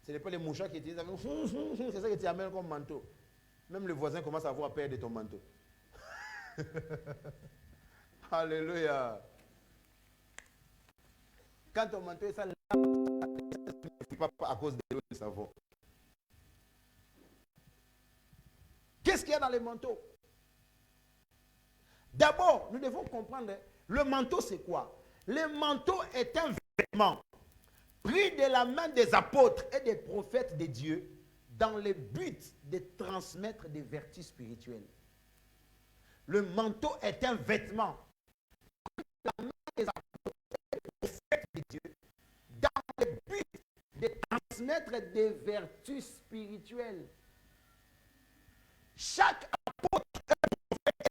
Ce n'est pas les mouchoirs qui utilisent. C'est ça que tu amènes comme manteau. Même le voisin commence à avoir peur de ton manteau. Alléluia. Quand ton manteau est sale, ce n'est pas à cause de l'eau de savon. Qu'est-ce qu'il y a dans les manteaux? D'abord, nous devons comprendre, le manteau c'est quoi? Le manteau est un vêtement pris de la main des apôtres et des prophètes de Dieu dans le but de transmettre des vertus spirituelles. Le manteau est un vêtement pris de la main des apôtres et des prophètes de Dieu dans le but de transmettre des vertus spirituelles. Chaque apôtre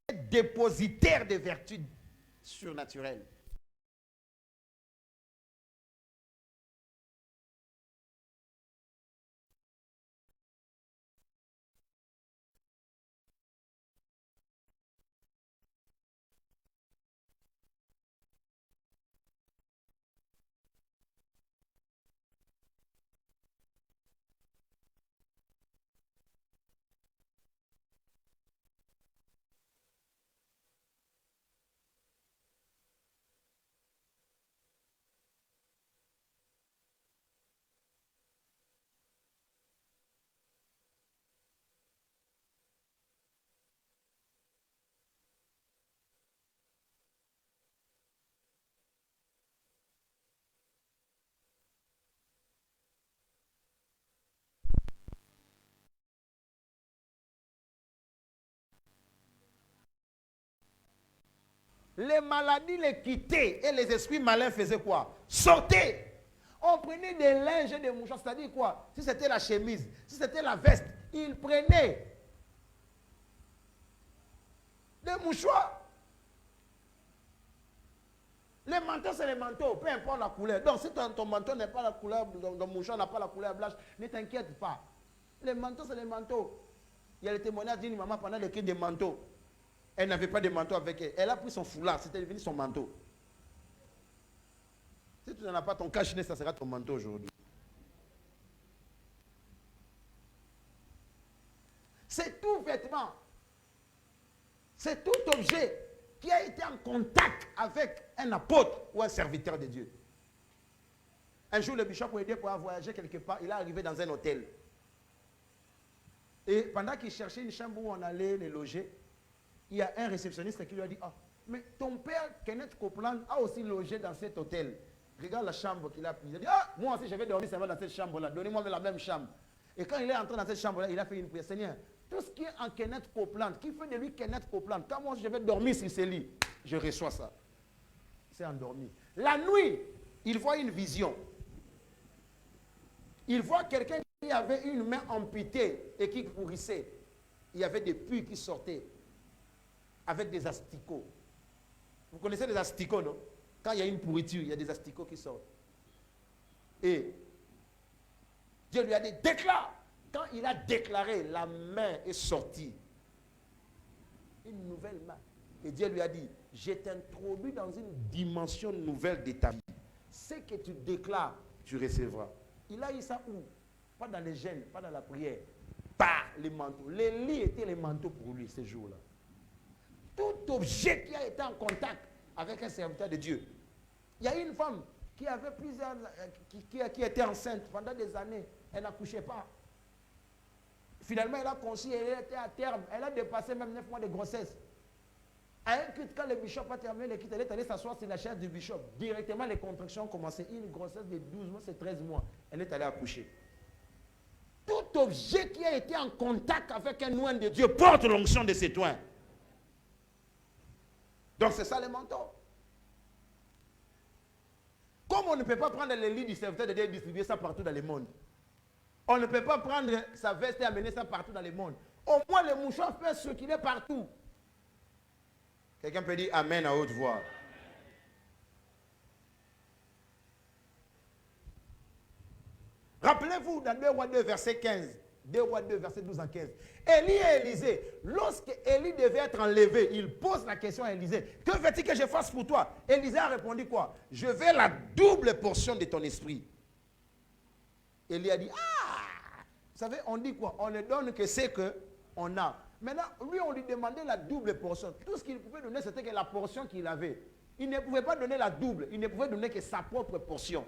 est dépositaire des vertus surnaturelles. Les maladies les quittaient et les esprits malins faisaient quoi? Sortez. On prenait des linges et des mouchoirs, c'est-à-dire quoi? Si c'était la chemise, si c'était la veste, ils prenaient des mouchoirs. Les manteaux, c'est les manteaux, peu importe la couleur. Donc, si ton manteau n'est pas la couleur, ton mouchoir n'a pas la couleur blanche, ne t'inquiète pas. Les manteaux, c'est les manteaux. Il y a le témoignage d'une maman pendant le cri des manteaux. Elle n'avait pas de manteau avec elle. Elle a pris son foulard, c'était devenu son manteau. Si tu n'en as pas ton cache-nez, ça sera ton manteau aujourd'hui. C'est tout vêtement. C'est tout objet qui a été en contact avec un apôtre ou un serviteur de Dieu. Un jour, le bishop, pour aider pour voyager quelque part, il est arrivé dans un hôtel. Et pendant qu'il cherchait une chambre où on allait les loger, il y a un réceptionniste qui lui a dit, ah, mais ton père, Kenneth Copeland, a aussi logé dans cet hôtel. Regarde la chambre qu'il a prise. Il a dit, ah, moi aussi je vais dormir seulement dans cette chambre-là. Donnez-moi la même chambre. Et quand il est entré dans cette chambre-là, il a fait une prière. Seigneur, tout ce qui est en Kenneth Copeland, qui fait de lui Kenneth Copeland, quand moi je vais dormir sur ce lit, je reçois ça. Il s'est endormi. La nuit, il voit une vision. Il voit quelqu'un qui avait une main amputée et qui pourrissait. Il y avait des puits qui sortaient avec des asticots. Vous connaissez les asticots, non? Quand il y a une pourriture, il y a des asticots qui sortent. Et Dieu lui a dit, déclare. Quand il a déclaré, la main est sortie. Une nouvelle main. Et Dieu lui a dit, je t'introduis dans une dimension nouvelle de ta vie. Ce que tu déclares, tu recevras. Il a eu ça où? Pas dans les gènes, pas dans la prière. Pas les manteaux. Les lits étaient les manteaux pour lui ces jours-là. Tout objet qui a été en contact avec un serviteur de Dieu. Il y a une femme qui avait plusieurs, qui était enceinte pendant des années. Elle n'accouchait pas. Finalement, elle a conçu, elle était à terme. Elle a dépassé même 9 mois de grossesse. À un culte, quand le bishop a terminé le culte, elle est allée s'asseoir sur la chaise du bishop. Directement, les contractions ont commencé. Une grossesse de 12 mois, c'est 13 mois. Elle est allée accoucher. Tout objet qui a été en contact avec un oint de Dieu porte l'onction de cet oint. Donc c'est ça le manteau. Comme on ne peut pas prendre les lits du serviteur de Dieu et distribuer ça partout dans le monde. On ne peut pas prendre sa veste et amener ça partout dans le monde. Au moins le mouchoir peut circuler partout. Quelqu'un peut dire Amen à haute voix. Rappelez-vous dans 2 Rois 2, verset 15. 2 Rois 2, verset 12 à 15. Élie et Élisée, lorsque Élie devait être enlevé, il pose la question à Élisée. Que veux-tu que je fasse pour toi? Élisée a répondu quoi? Je veux la double portion de ton esprit. Élie a dit, ah! Vous savez, on dit quoi? On ne donne que ce qu'on a. Maintenant, lui, on lui demandait la double portion. Tout ce qu'il pouvait donner, c'était que la portion qu'il avait. Il ne pouvait pas donner la double. Il ne pouvait donner que sa propre portion.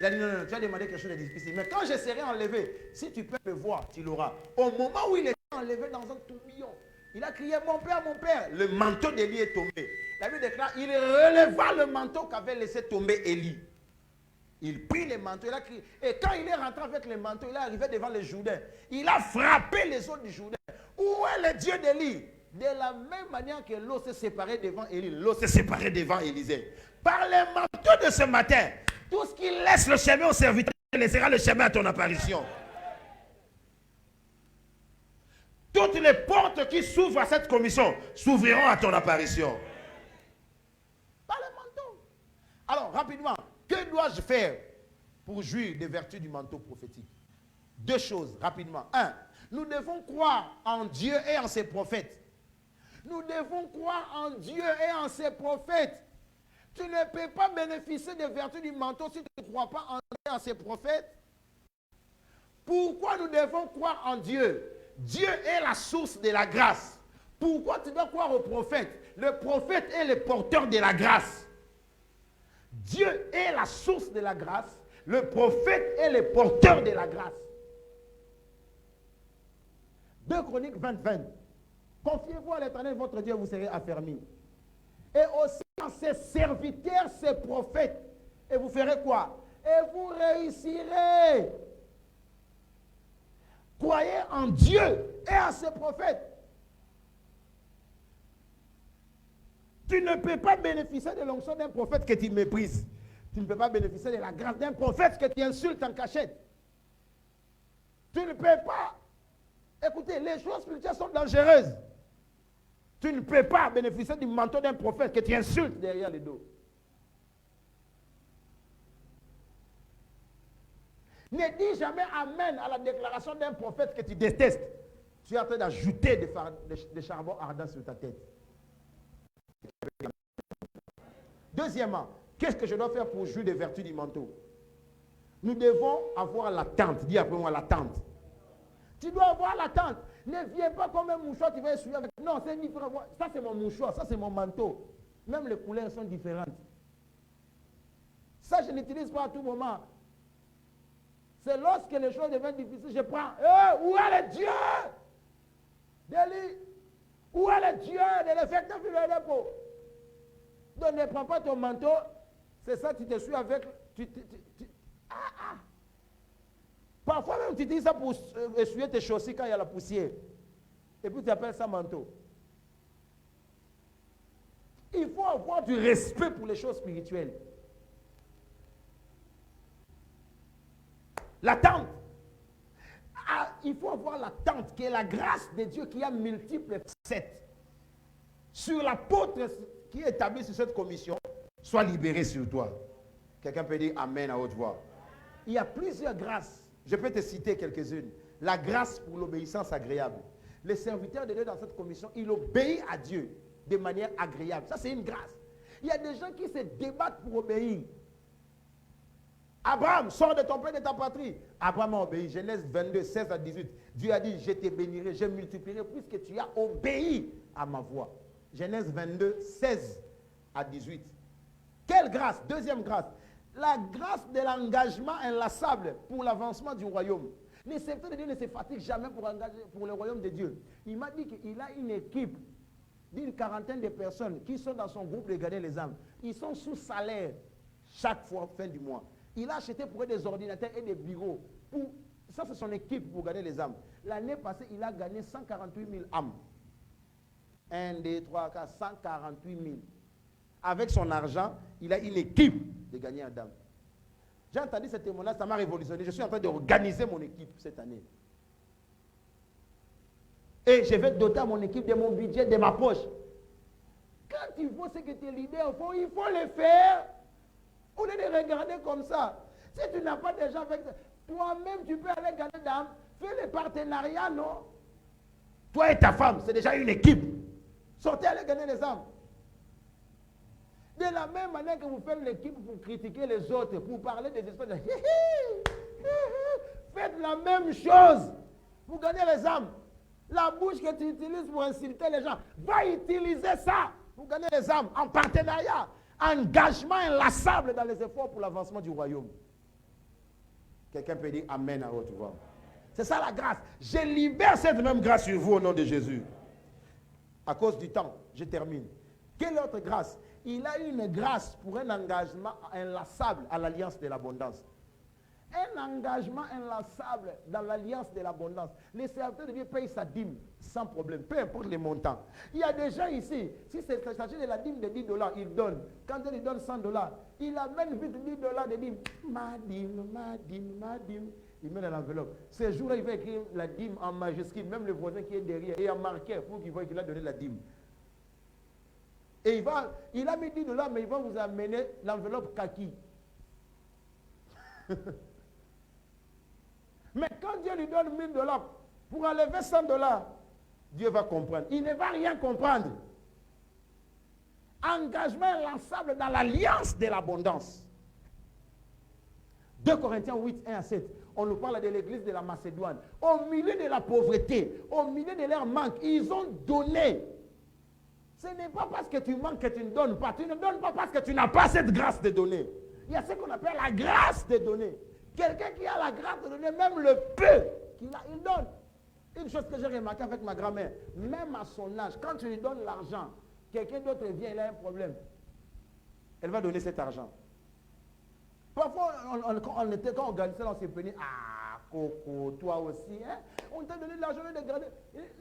Il a dit, non, non, tu as demandé quelque chose de difficile. Mais quand je serai enlevé, si tu peux me voir, tu l'auras. Au moment où il était enlevé dans un tourbillon, il a crié, mon père, mon père. Le manteau d'Élie est tombé. La Bible déclare, il releva le manteau qu'avait laissé tomber Élie. Il prit le manteau, il a crié. Et quand il est rentré avec le manteau, il est arrivé devant les Jourdains. Il a frappé les eaux du Jourdain. Où est le Dieu d'Élie? De la même manière que l'eau s'est séparée devant Élie, l'eau s'est séparée devant Élisée. Par le manteau de ce matin, tout ce qui laisse le chemin au serviteur laissera le chemin à ton apparition. Toutes les portes qui s'ouvrent à cette commission s'ouvriront à ton apparition. Pas le manteau. Alors, rapidement, que dois-je faire pour jouir des vertus du manteau prophétique? Deux choses, rapidement. Un, nous devons croire en Dieu et en ses prophètes. Nous devons croire en Dieu et en ses prophètes. Tu ne peux pas bénéficier des vertus du manteau si tu ne crois pas en Dieu et en ses prophètes. Pourquoi nous devons croire en Dieu? Dieu est la source de la grâce. Pourquoi tu dois croire au prophète? Le prophète est le porteur de la grâce. Dieu est la source de la grâce. Le prophète est le porteur de la grâce. 2 Chroniques 20:20. Confiez-vous à l'Éternel, votre Dieu, vous serez affermis. Et aussi en ses serviteurs, ses prophètes. Et vous ferez quoi? Et vous réussirez. Croyez en Dieu et en ses prophètes. Tu ne peux pas bénéficier de l'onction d'un prophète que tu méprises. Tu ne peux pas bénéficier de la grâce d'un prophète que tu insultes en cachette. Tu ne peux pas. Écoutez, les choses spirituelles sont dangereuses. Tu ne peux pas bénéficier du manteau d'un prophète que tu insultes derrière le dos. Ne dis jamais amen à la déclaration d'un prophète que tu détestes. Tu es en train d'ajouter des charbons ardents sur ta tête. Deuxièmement, qu'est-ce que je dois faire pour jouir des vertus du manteau? Nous devons avoir l'attente. Dis après moi l'attente. Tu dois avoir l'attente. Ne viens pas comme un mouchoir, tu vas essuyer avec. Non, c'est différent. Ça, c'est mon mouchoir, ça, c'est mon manteau. Même les couleurs sont différentes. Ça, je n'utilise pas à tout moment. C'est lorsque les choses deviennent difficiles, je prends. Où est le Dieu d'Élie? Où est le Dieu de l'effectif de l'épaule? Donc ne prends pas ton manteau. C'est ça, tu te suis avec. Parfois même, tu utilises ça pour essuyer tes chaussures quand il y a la poussière. Et puis tu appelles ça manteau. Il faut avoir du respect pour les choses spirituelles. L'attente. Il faut avoir l'attente qui est la grâce de Dieu qui a multiples facettes. Sur l'apôtre qui est établi sur cette commission, soit libéré sur toi. Quelqu'un peut dire Amen à haute voix. Il y a plusieurs grâces. Je peux te citer quelques-unes. La grâce pour l'obéissance agréable. Les serviteurs de Dieu dans cette commission, ils obéissent à Dieu de manière agréable. Ça, c'est une grâce. Il y a des gens qui se débattent pour obéir. Abraham, sors de ton père et de ta patrie. Abraham a obéi. Genèse 22, 16 à 18. Dieu a dit, je te bénirai, je multiplierai puisque tu as obéi à ma voix. Genèse 22, 16 à 18. Quelle grâce? Deuxième grâce. La grâce de l'engagement inlassable pour l'avancement du royaume. Les serviteurs de Dieu ne se fatiguent jamais pour le royaume de Dieu. Il m'a dit qu'il a une équipe d'une quarantaine de personnes qui sont dans son groupe de garder les âmes. Ils sont sous salaire chaque fois fin du mois. Il a acheté pour eux des ordinateurs et des bureaux. Ça, c'est son équipe pour garder les âmes. L'année passée, il a gagné 148 000 âmes. 1, 2, 3, 4, 148 000. Avec son argent, il a une équipe de gagner un âme. J'ai entendu ce témoignage, ça m'a révolutionné. Je suis en train d'organiser mon équipe cette année. Et je vais doter mon équipe de mon budget, de ma poche. Quand il faut ce que tes leaders font, il faut le faire. Au lieu de regarder comme ça. Si tu n'as pas déjà avec toi-même, tu peux aller gagner d'âme. Fais le partenariat, non? Toi et ta femme, c'est déjà une équipe. Sortez, allez gagner les âmes. De la même manière que vous faites l'équipe pour critiquer les autres, pour parler des histoires de faites la même chose pour gagner les âmes. La bouche que tu utilises pour insulter les gens, va utiliser ça pour gagner les âmes en partenariat. Engagement inlassable dans les efforts pour l'avancement du royaume. Quelqu'un peut dire Amen à haute voix. C'est ça la grâce. Je libère cette même grâce sur vous au nom de Jésus. À cause du temps, je termine. Quelle autre grâce? Il a une grâce pour un engagement inlassable à l'alliance de l'abondance. Un engagement inlassable dans l'alliance de l'abondance. Les serviteurs de Dieu payent sa dîme sans problème, peu importe les montants. Il y a des gens ici, si c'est s'agit de la dîme de $10, ils donnent. Quand ils donnent $100, il amène vite $10 de dîme. Ma dîme, ma dîme, ma dîme. Il met dans l'enveloppe. Ce jour-là, il va écrire la dîme en majuscule, même le voisin qui est derrière, et en marqueur pour qu'il voit qu'il a donné la dîme. Et il a mis $10, mais il va vous amener l'enveloppe kaki. Mais quand Dieu lui donne $1000 pour enlever $100, Dieu va comprendre. Il ne va rien comprendre. Engagement inlassable dans l'alliance de l'abondance. 2 Corinthiens 8, 1 à 7. On nous parle de l'église de la Macédoine. Au milieu de la pauvreté, au milieu de leur manque, ils ont donné. Ce n'est pas parce que tu manques que tu ne donnes pas. Tu ne donnes pas parce que tu n'as pas cette grâce de donner. Il y a ce qu'on appelle la grâce de donner. Quelqu'un qui a la grâce de donner, même le peu qu'il a, il donne. Une chose que j'ai remarqué avec ma grand-mère, même à son âge, quand tu lui donnes l'argent, quelqu'un d'autre vient, il a un problème. Elle va donner cet argent. Parfois, quand on gagnait ça, on s'est plaigné. Ah, Coco, toi aussi, hein? On t'a donné de l'argent de garder.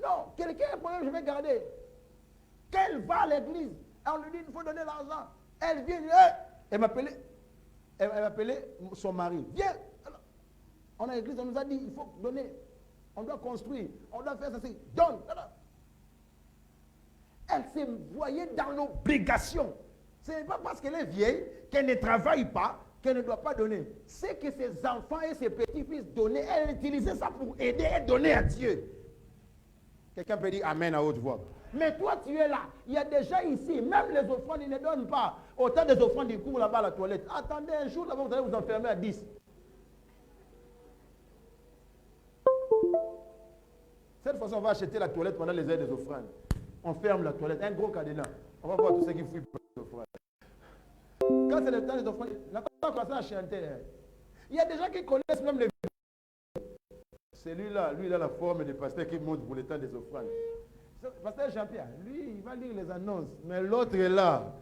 Non, quelqu'un a un problème, je vais garder. Qu'elle va à l'église, on lui dit, il faut donner l'argent. Elle vient, elle m'appelait son mari. Viens. Alors, on a l'église, on nous a dit, il faut donner. On doit construire, on doit faire ça. Donne. Elle s'est voyée dans l'obligation. Ce n'est pas parce qu'elle est vieille, qu'elle ne travaille pas, qu'elle ne doit pas donner. C'est que ses enfants et ses petits-fils donnaient, elle utilisait ça pour aider et donner à Dieu. Quelqu'un peut dire Amen à haute voix. Mais toi, tu es là. Il y a des gens ici, même les offrandes, ils ne donnent pas. Autant des offrandes, ils courent là-bas à la toilette. Attendez un jour, là-bas, vous allez vous enfermer à 10. Cette fois-ci, on va acheter la toilette pendant les heures des offrandes. On ferme la toilette, un gros cadenas. On va voir tous ceux qui fouillent pour les offrandes. Quand c'est le temps des offrandes, on a commencé à chanter. Il y a des gens qui connaissent même les... C'est lui-là, lui, il a la forme de pasteur qui monte pour le temps des offrandes. Pasteur Jean-Pierre, lui, il va lire les annonces, mais l'autre est là.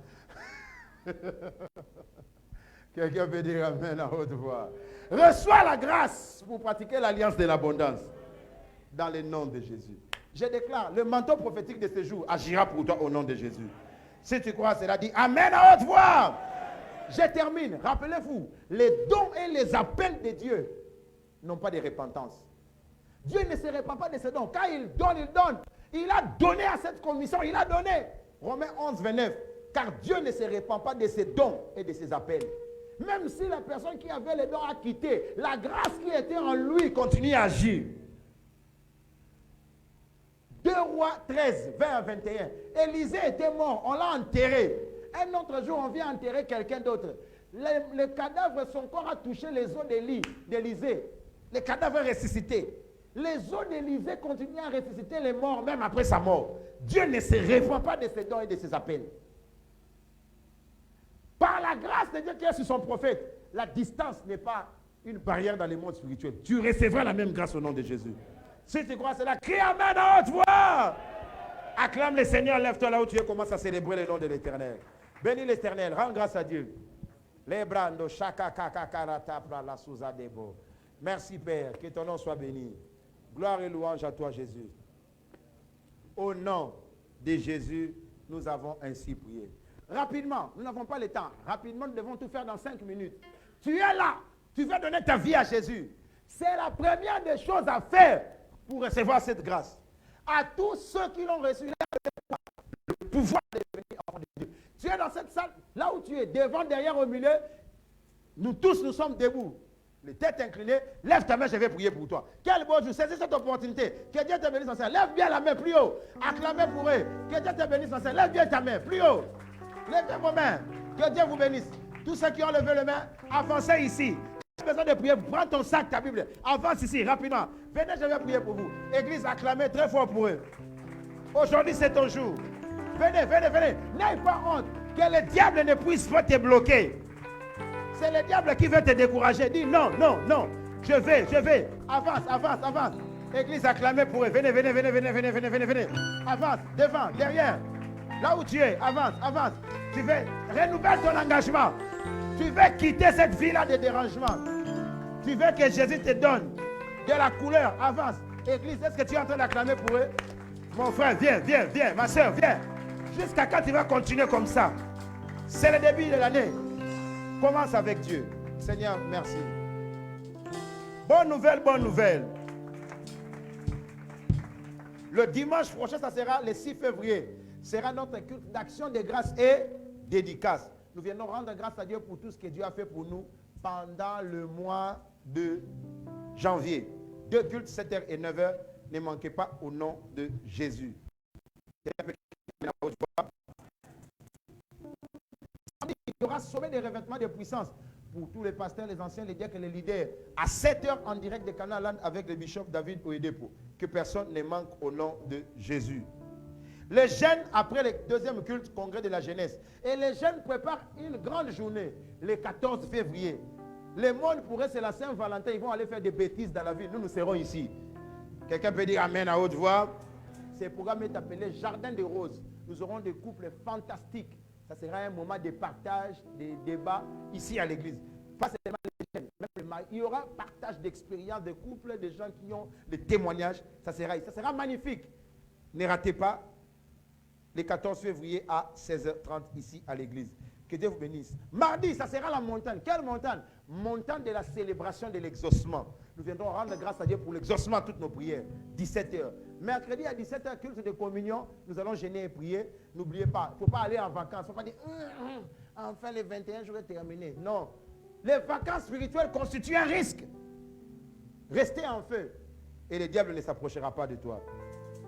Quelqu'un peut dire Amen à haute voix. Reçois la grâce pour pratiquer l'alliance de l'abondance. Dans le nom de Jésus. Je déclare, le manteau prophétique de ce jour agira pour toi au nom de Jésus. Si tu crois, cela dit Amen à haute voix. Je termine. Rappelez-vous, les dons et les appels de Dieu n'ont pas de repentance. Dieu ne se répand pas de ses dons. Quand il donne, il donne. Il a donné à cette commission, il a donné. Romains 11, 29. Car Dieu ne se répand pas de ses dons et de ses appels. Même si la personne qui avait les dons a quitté, la grâce qui était en lui continue à agir. 2 Rois 13, 20 à 21. Élisée était mort, on l'a enterré. Un autre jour, on vient enterrer quelqu'un d'autre. Le cadavre, son corps a touché les os d'Élisée. Le cadavre est ressuscité. Les os d'Élisée continuent à ressusciter les morts, même après sa mort. Dieu ne se répand pas de ses dons et de ses appels. Par la grâce de Dieu qui est sur son prophète, la distance n'est pas une barrière dans le monde spirituel. Tu recevras la même grâce au nom de Jésus. Si tu crois cela, crie Amen à haute voix. Acclame le Seigneur, lève-toi là où tu es, commence à célébrer le nom de l'Éternel. Bénis l'Éternel, rends grâce à Dieu. Merci Père, que ton nom soit béni. Gloire et louange à toi Jésus. Au nom de Jésus, nous avons ainsi prié. Rapidement, nous n'avons pas le temps. Rapidement, nous devons tout faire dans 5 minutes. Tu es là, tu veux donner ta vie à Jésus. C'est la première des choses à faire pour recevoir cette grâce. À tous ceux qui l'ont reçu, le pouvoir de devenir enfant de Dieu. Tu es dans cette salle, là où tu es, devant, derrière, au milieu. Nous tous, nous sommes debout. Les têtes inclinées, lève ta main, je vais prier pour toi. Quel beau jour, saisis cette opportunité. Que Dieu te bénisse en ça. Lève bien la main plus haut. Acclamez pour eux. Que Dieu te bénisse en ça. Lève bien ta main plus haut. Levez vos mains. Que Dieu vous bénisse. Tous ceux qui ont levé les mains, avancez ici. Si tu as besoin de prier, prends ton sac, ta Bible. Avance ici, rapidement. Venez, je vais prier pour vous. Église, acclamez très fort pour eux. Aujourd'hui, c'est ton jour. Venez, venez, venez. N'aie pas honte. Que le diable ne puisse pas te bloquer. C'est le diable qui veut te décourager. Dis non, non, non. Je vais. Avance, avance, avance. Église, acclamez pour eux. Venez, venez, venez, venez, venez, venez, venez, venez. Avance, devant, derrière. Là où tu es, avance, avance. Tu veux renouveler ton engagement. Tu veux quitter cette vie-là de dérangement. Tu Tu veux que Jésus te donne de la couleur. Avance. Église, est-ce que tu es en train d'acclamer pour eux? Mon frère, viens, viens, viens. Ma soeur, viens. Jusqu'à quand tu vas continuer comme ça? C'est le début de l'année. Commence avec Dieu. Seigneur, merci. Bonne nouvelle, bonne nouvelle. Le dimanche prochain, ça sera le 6 février. Sera notre culte d'action de grâce et dédicace. Nous viendrons rendre grâce à Dieu pour tout ce que Dieu a fait pour nous pendant le mois de janvier. 2 cultes, 7h et 9h. Ne manquez pas au nom de Jésus. Il y aura sommet des revêtements de puissance pour tous les pasteurs, les anciens, les diacres et les leaders. À 7h en direct de Canaan Land avec le bishop David Oyedepo. Que personne ne manque au nom de Jésus. Les jeunes, après le deuxième culte, congrès de la jeunesse. Et les jeunes préparent une grande journée, le 14 février. Le monde, pour eux, c'est la Saint-Valentin. Ils vont aller faire des bêtises dans la ville. Nous, nous serons ici. Quelqu'un peut dire Amen à haute voix. Ce programme est appelé Jardin des Roses. Nous aurons des couples fantastiques. Ça sera un moment de partage, de débats ici à l'église. Pas seulement les jeunes, même les maris. Il y aura partage d'expériences, de couples, de gens qui ont des témoignages. Ça sera magnifique. Ne ratez pas le 14 février à 16h30 ici à l'église. Que Dieu vous bénisse. Mardi, ça sera la montagne. Quelle montagne? Montagne de la célébration de l'exaucement. Nous viendrons rendre grâce à Dieu pour l'exaucement de toutes nos prières. 17h. Mercredi à 17h, culte de communion. Nous allons gêner et prier. N'oubliez pas, il ne faut pas aller en vacances. Il ne faut pas dire, enfin les 21 jours est terminé. Non. Les vacances spirituelles constituent un risque. Restez en feu. Et le diable ne s'approchera pas de toi.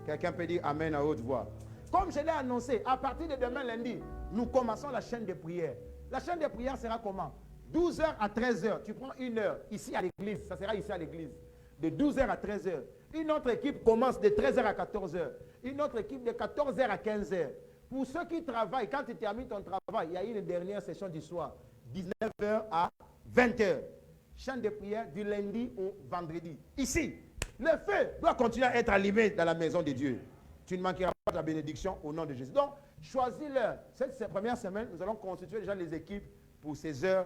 Quelqu'un peut dire Amen à haute voix. Comme je l'ai annoncé, à partir de demain lundi, nous commençons la chaîne de prière. La chaîne de prière sera comment? 12h à 13h. Tu prends une heure ici à l'église. Ça sera ici à l'église. De 12h à 13h. Une autre équipe commence de 13h à 14h. Une autre équipe de 14h à 15h. Pour ceux qui travaillent, quand tu termines ton travail, il y a une dernière session du soir. 19h à 20h. Chaîne de prière du lundi au vendredi. Ici, le feu doit continuer à être allumé dans la maison de Dieu. Tu ne manqueras pas de la bénédiction au nom de Jésus. Donc, choisis-leur. Cette première semaine, nous allons constituer déjà les équipes pour ces heures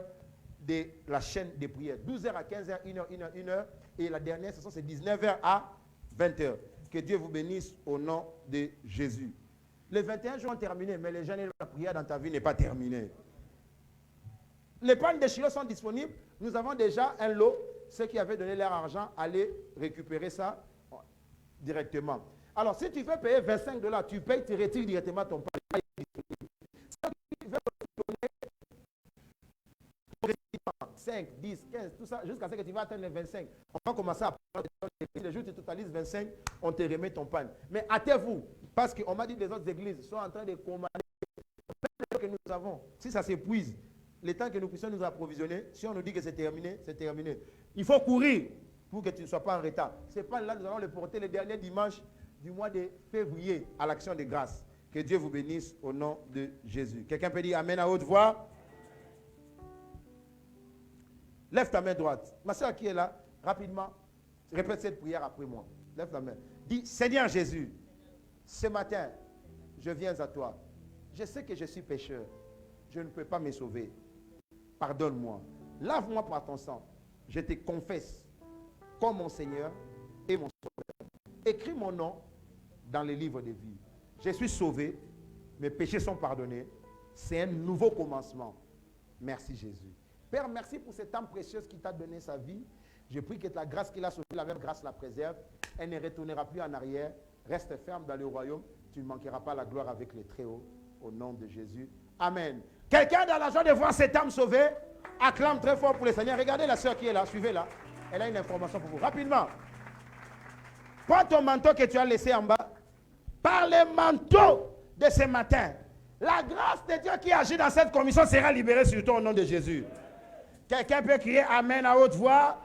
de la chaîne de prière. 12h à 15h, 1h, 1h, 1h. Et la dernière session, c'est 19h à 20h. Que Dieu vous bénisse au nom de Jésus. Les 21 jours ont terminé, mais les jeûnes et la prière dans ta vie n'est pas terminée. Les pannes de Shiloh sont disponibles. Nous avons déjà un lot. Ceux qui avaient donné leur argent, allez récupérer ça directement. Alors, si tu veux payer 25 $, tu payes, tu retires directement ton pain. Si tu veux donner 5, 10, 15, tout ça, jusqu'à ce que tu vas atteindre les 25. On va commencer à prendre les jours où tu totalises 25, on te remet ton pain. Mais hâtez-vous, parce qu'on m'a dit que les autres églises sont en train de commander que nous avons. Si ça s'épuise, le temps que nous puissions nous approvisionner, si on nous dit que c'est terminé, c'est terminé. Il faut courir pour que tu ne sois pas en retard. C'est pas là, nous allons le porter le dernier dimanche du mois de février à l'action de grâce. Que Dieu vous bénisse au nom de Jésus. Quelqu'un peut dire Amen à haute voix? Lève ta main droite. Ma soeur qui est là, rapidement, répète cette prière après moi. Lève ta main. Dis, Seigneur Jésus, ce matin, je viens à toi. Je sais que je suis pécheur. Je ne peux pas me sauver. Pardonne-moi. Lave-moi par ton sang. Je te confesse comme mon Seigneur et mon Sauveur. Écris mon nom dans le livre de vie. Je suis sauvé. Mes péchés sont pardonnés. C'est un nouveau commencement. Merci Jésus. Père, merci pour cette âme précieuse qui t'a donné sa vie. Je prie que la grâce qu'il a sauvée, la même grâce la préserve. Elle ne retournera plus en arrière. Reste ferme dans le royaume. Tu ne manqueras pas la gloire avec les Très-Hauts. Au nom de Jésus. Amen. Quelqu'un dans la joie de voir cette âme sauvée, acclame très fort pour le Seigneur. Regardez la soeur qui est là. Suivez-la. Elle a une information pour vous. Rapidement. Prends ton manteau que tu as laissé en bas. Par le manteau de ce matin, la grâce de Dieu qui agit dans cette commission sera libérée sur toi au nom de Jésus. Quelqu'un peut crier Amen à haute voix?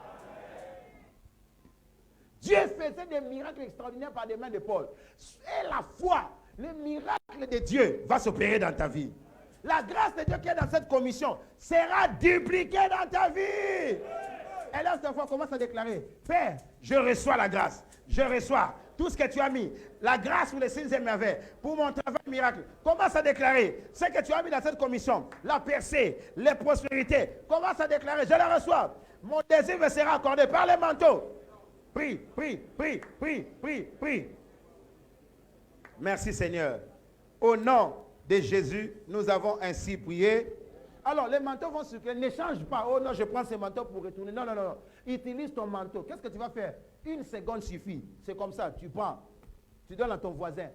Dieu faisait des miracles extraordinaires par des mains de Paul. Et la foi, le miracle de Dieu va s'opérer dans ta vie. La grâce de Dieu qui est dans cette commission sera dupliquée dans ta vie. Et là, cette fois, commence à déclarer, Père, je reçois la grâce. Je reçois tout ce que tu as mis, la grâce pour les signes et merveilles, pour mon travail miracle, commence à déclarer ce que tu as mis dans cette commission, la percée, les prospérités, commence à déclarer, je la reçois. Mon désir me sera accordé par les manteaux. Prie, prie, prie, prie, prie, prie. Merci Seigneur. Au nom de Jésus, nous avons ainsi prié. Alors, les manteaux vont circuler. Ne change pas. Oh non, je prends ces manteaux pour retourner. Non, non, non, non. Utilise ton manteau. Qu'est-ce que tu vas faire? 1 seconde suffit. C'est comme ça. Tu prends. Tu donnes à ton voisin.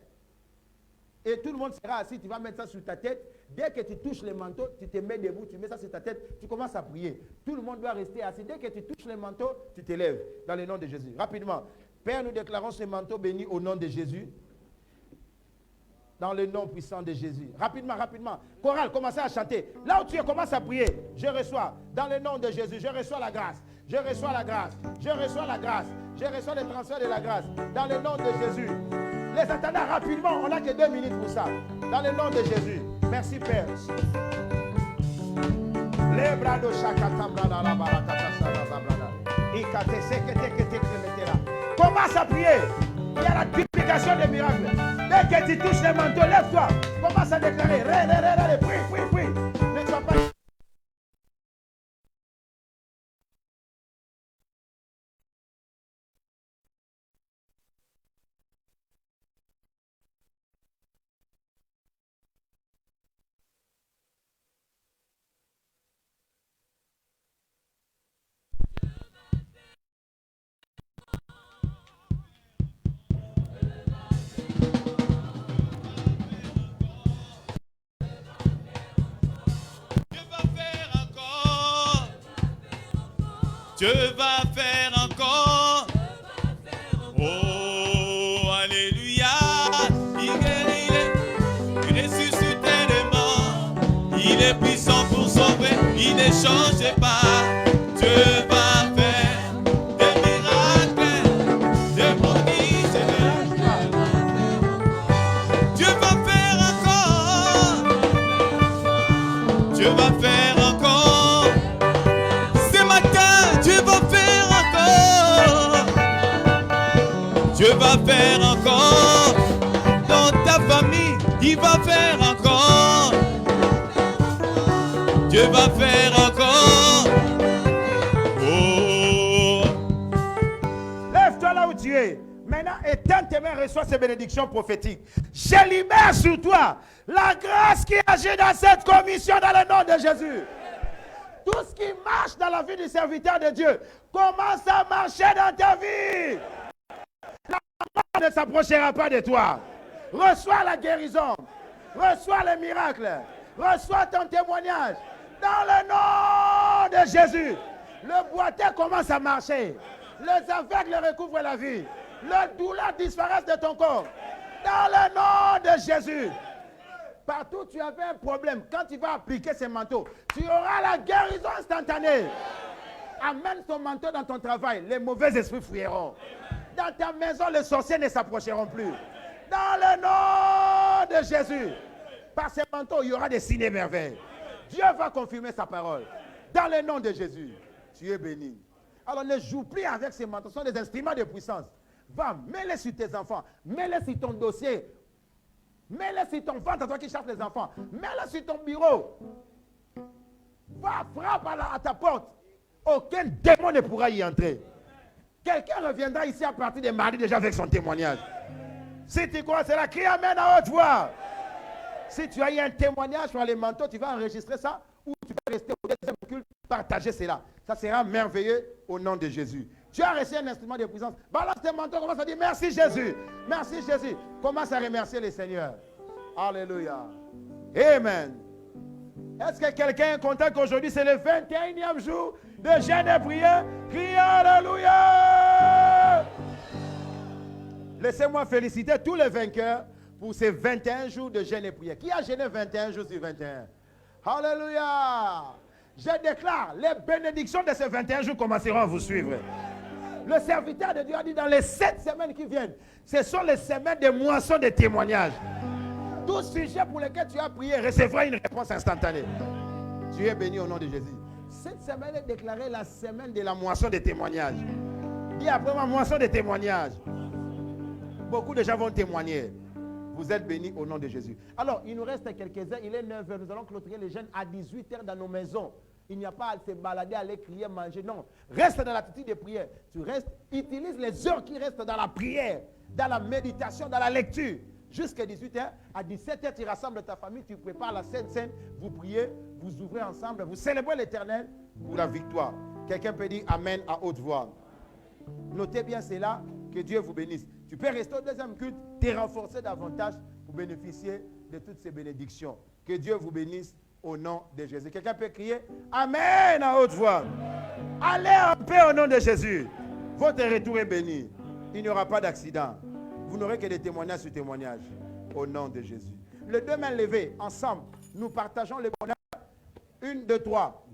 Et tout le monde sera assis. Tu vas mettre ça sur ta tête. Dès que tu touches les manteaux, tu te mets debout. Tu mets ça sur ta tête. Tu commences à prier. Tout le monde doit rester assis. Dès que tu touches les manteaux, tu t'élèves. Dans le nom de Jésus. Rapidement. Père, nous déclarons ce manteau béni au nom de Jésus. Dans le nom puissant de Jésus. Rapidement, rapidement. Chorale, commencez à chanter. Là où tu es, commence à prier. Je reçois, dans le nom de Jésus, je reçois la grâce. Je reçois la grâce. Je reçois la grâce. Je reçois le transfert de la grâce. Dans le nom de Jésus. Les attendants, rapidement, on n'a que 2 minutes pour ça. Dans le nom de Jésus. Merci Père. Commence à prier. Il y a la duplication des miracles. Dès que tu touches les manteaux, lève-toi. Commence à déclarer. Prie, prie, prie. Ne sois pas... Dieu va faire encore. Oh, alléluia. Il guérit, il ressuscite les morts. Il est puissant pour sauver, il ne change pas. Dieu va faire des miracles, des prodiges. Dieu va faire encore. Dieu va faire encore. Dieu va faire encore dans ta famille, il va faire encore. Dieu va faire encore. Oh. Lève-toi là où tu es. Maintenant, éteins tes mains, reçois ces bénédictions prophétiques. Je libère sur toi la grâce qui agit dans cette commission dans le nom de Jésus. Tout ce qui marche dans la vie du serviteur de Dieu commence à marcher dans ta vie. La mort ne s'approchera pas de toi. Reçois la guérison. Reçois les miracles. Reçois ton témoignage. Dans le nom de Jésus. Le boiteux commence à marcher. Les aveugles recouvrent la vie. Le douleur disparaît de ton corps. Dans le nom de Jésus. Partout où tu avais un problème, quand tu vas appliquer ces manteaux, tu auras la guérison instantanée. Amène ton manteau dans ton travail. Les mauvais esprits fuiront. Dans ta maison, les sorciers ne s'approcheront plus. Dans le nom de Jésus. Par ces manteaux, il y aura des signes et merveilles. Dieu va confirmer sa parole. Dans le nom de Jésus. Tu es béni. Alors ne joue plus avec ces manteaux. Ce sont des instruments de puissance. Va, mets-les sur tes enfants. Mets-les sur ton dossier. Mets-les sur ton ventre à toi qui cherches les enfants. Mets-les sur ton bureau. Va, frappe à ta porte. Aucun démon ne pourra y entrer. Quelqu'un reviendra ici à partir de mardi déjà avec son témoignage. Si tu crois cela, crie amen à haute voix. Si tu as eu un témoignage sur les manteaux, tu vas enregistrer ça ou tu vas rester au deuxième culte, partager cela. Ça sera merveilleux au nom de Jésus. Tu as reçu un instrument de puissance. Balance tes manteaux, commence à dire merci Jésus. Merci Jésus. Commence à remercier le Seigneur. Alléluia. Amen. Est-ce que quelqu'un est content qu'aujourd'hui c'est le 21e jour de jeûne et prière? Criez Alléluia. Laissez-moi féliciter tous les vainqueurs pour ces 21 jours de jeûne et prière. Qui a jeûné 21 jours sur 21? Alléluia. Je déclare, les bénédictions de ces 21 jours commenceront à vous suivre. Le serviteur de Dieu a dit dans les 7 semaines qui viennent, ce sont les semaines de moisson de témoignages. Tout sujet pour lequel tu as prié recevra une réponse instantanée. Tu es béni au nom de Jésus. Cette semaine est déclarée la semaine de la moisson de témoignages. Dis après moi, moisson de témoignages. Beaucoup de gens vont témoigner. Vous êtes bénis au nom de Jésus. Alors, il nous reste quelques-uns. Il est 9h. Nous allons clôturer les jeunes à 18h dans nos maisons. Il n'y a pas à se balader, aller crier, manger. Non. Reste dans l'attitude de prière. Tu restes, utilise les heures qui restent dans la prière, dans la méditation, dans la lecture. Jusqu'à 18h. À 17h, tu rassembles ta famille, tu prépares la Sainte, vous priez, vous ouvrez ensemble, vous célébrez l'Éternel pour la victoire. Quelqu'un peut dire Amen à haute voix. Notez bien cela, que Dieu vous bénisse. Tu peux rester au deuxième culte, te renforcer davantage pour bénéficier de toutes ces bénédictions. Que Dieu vous bénisse au nom de Jésus. Quelqu'un peut crier Amen à haute voix. Allez en paix au nom de Jésus. Votre retour est béni. Il n'y aura pas d'accident. Vous n'aurez que des témoignages sur témoignages. Au nom de Jésus. Les deux mains levées, ensemble, nous partageons le bonheur. 1, 2, 3.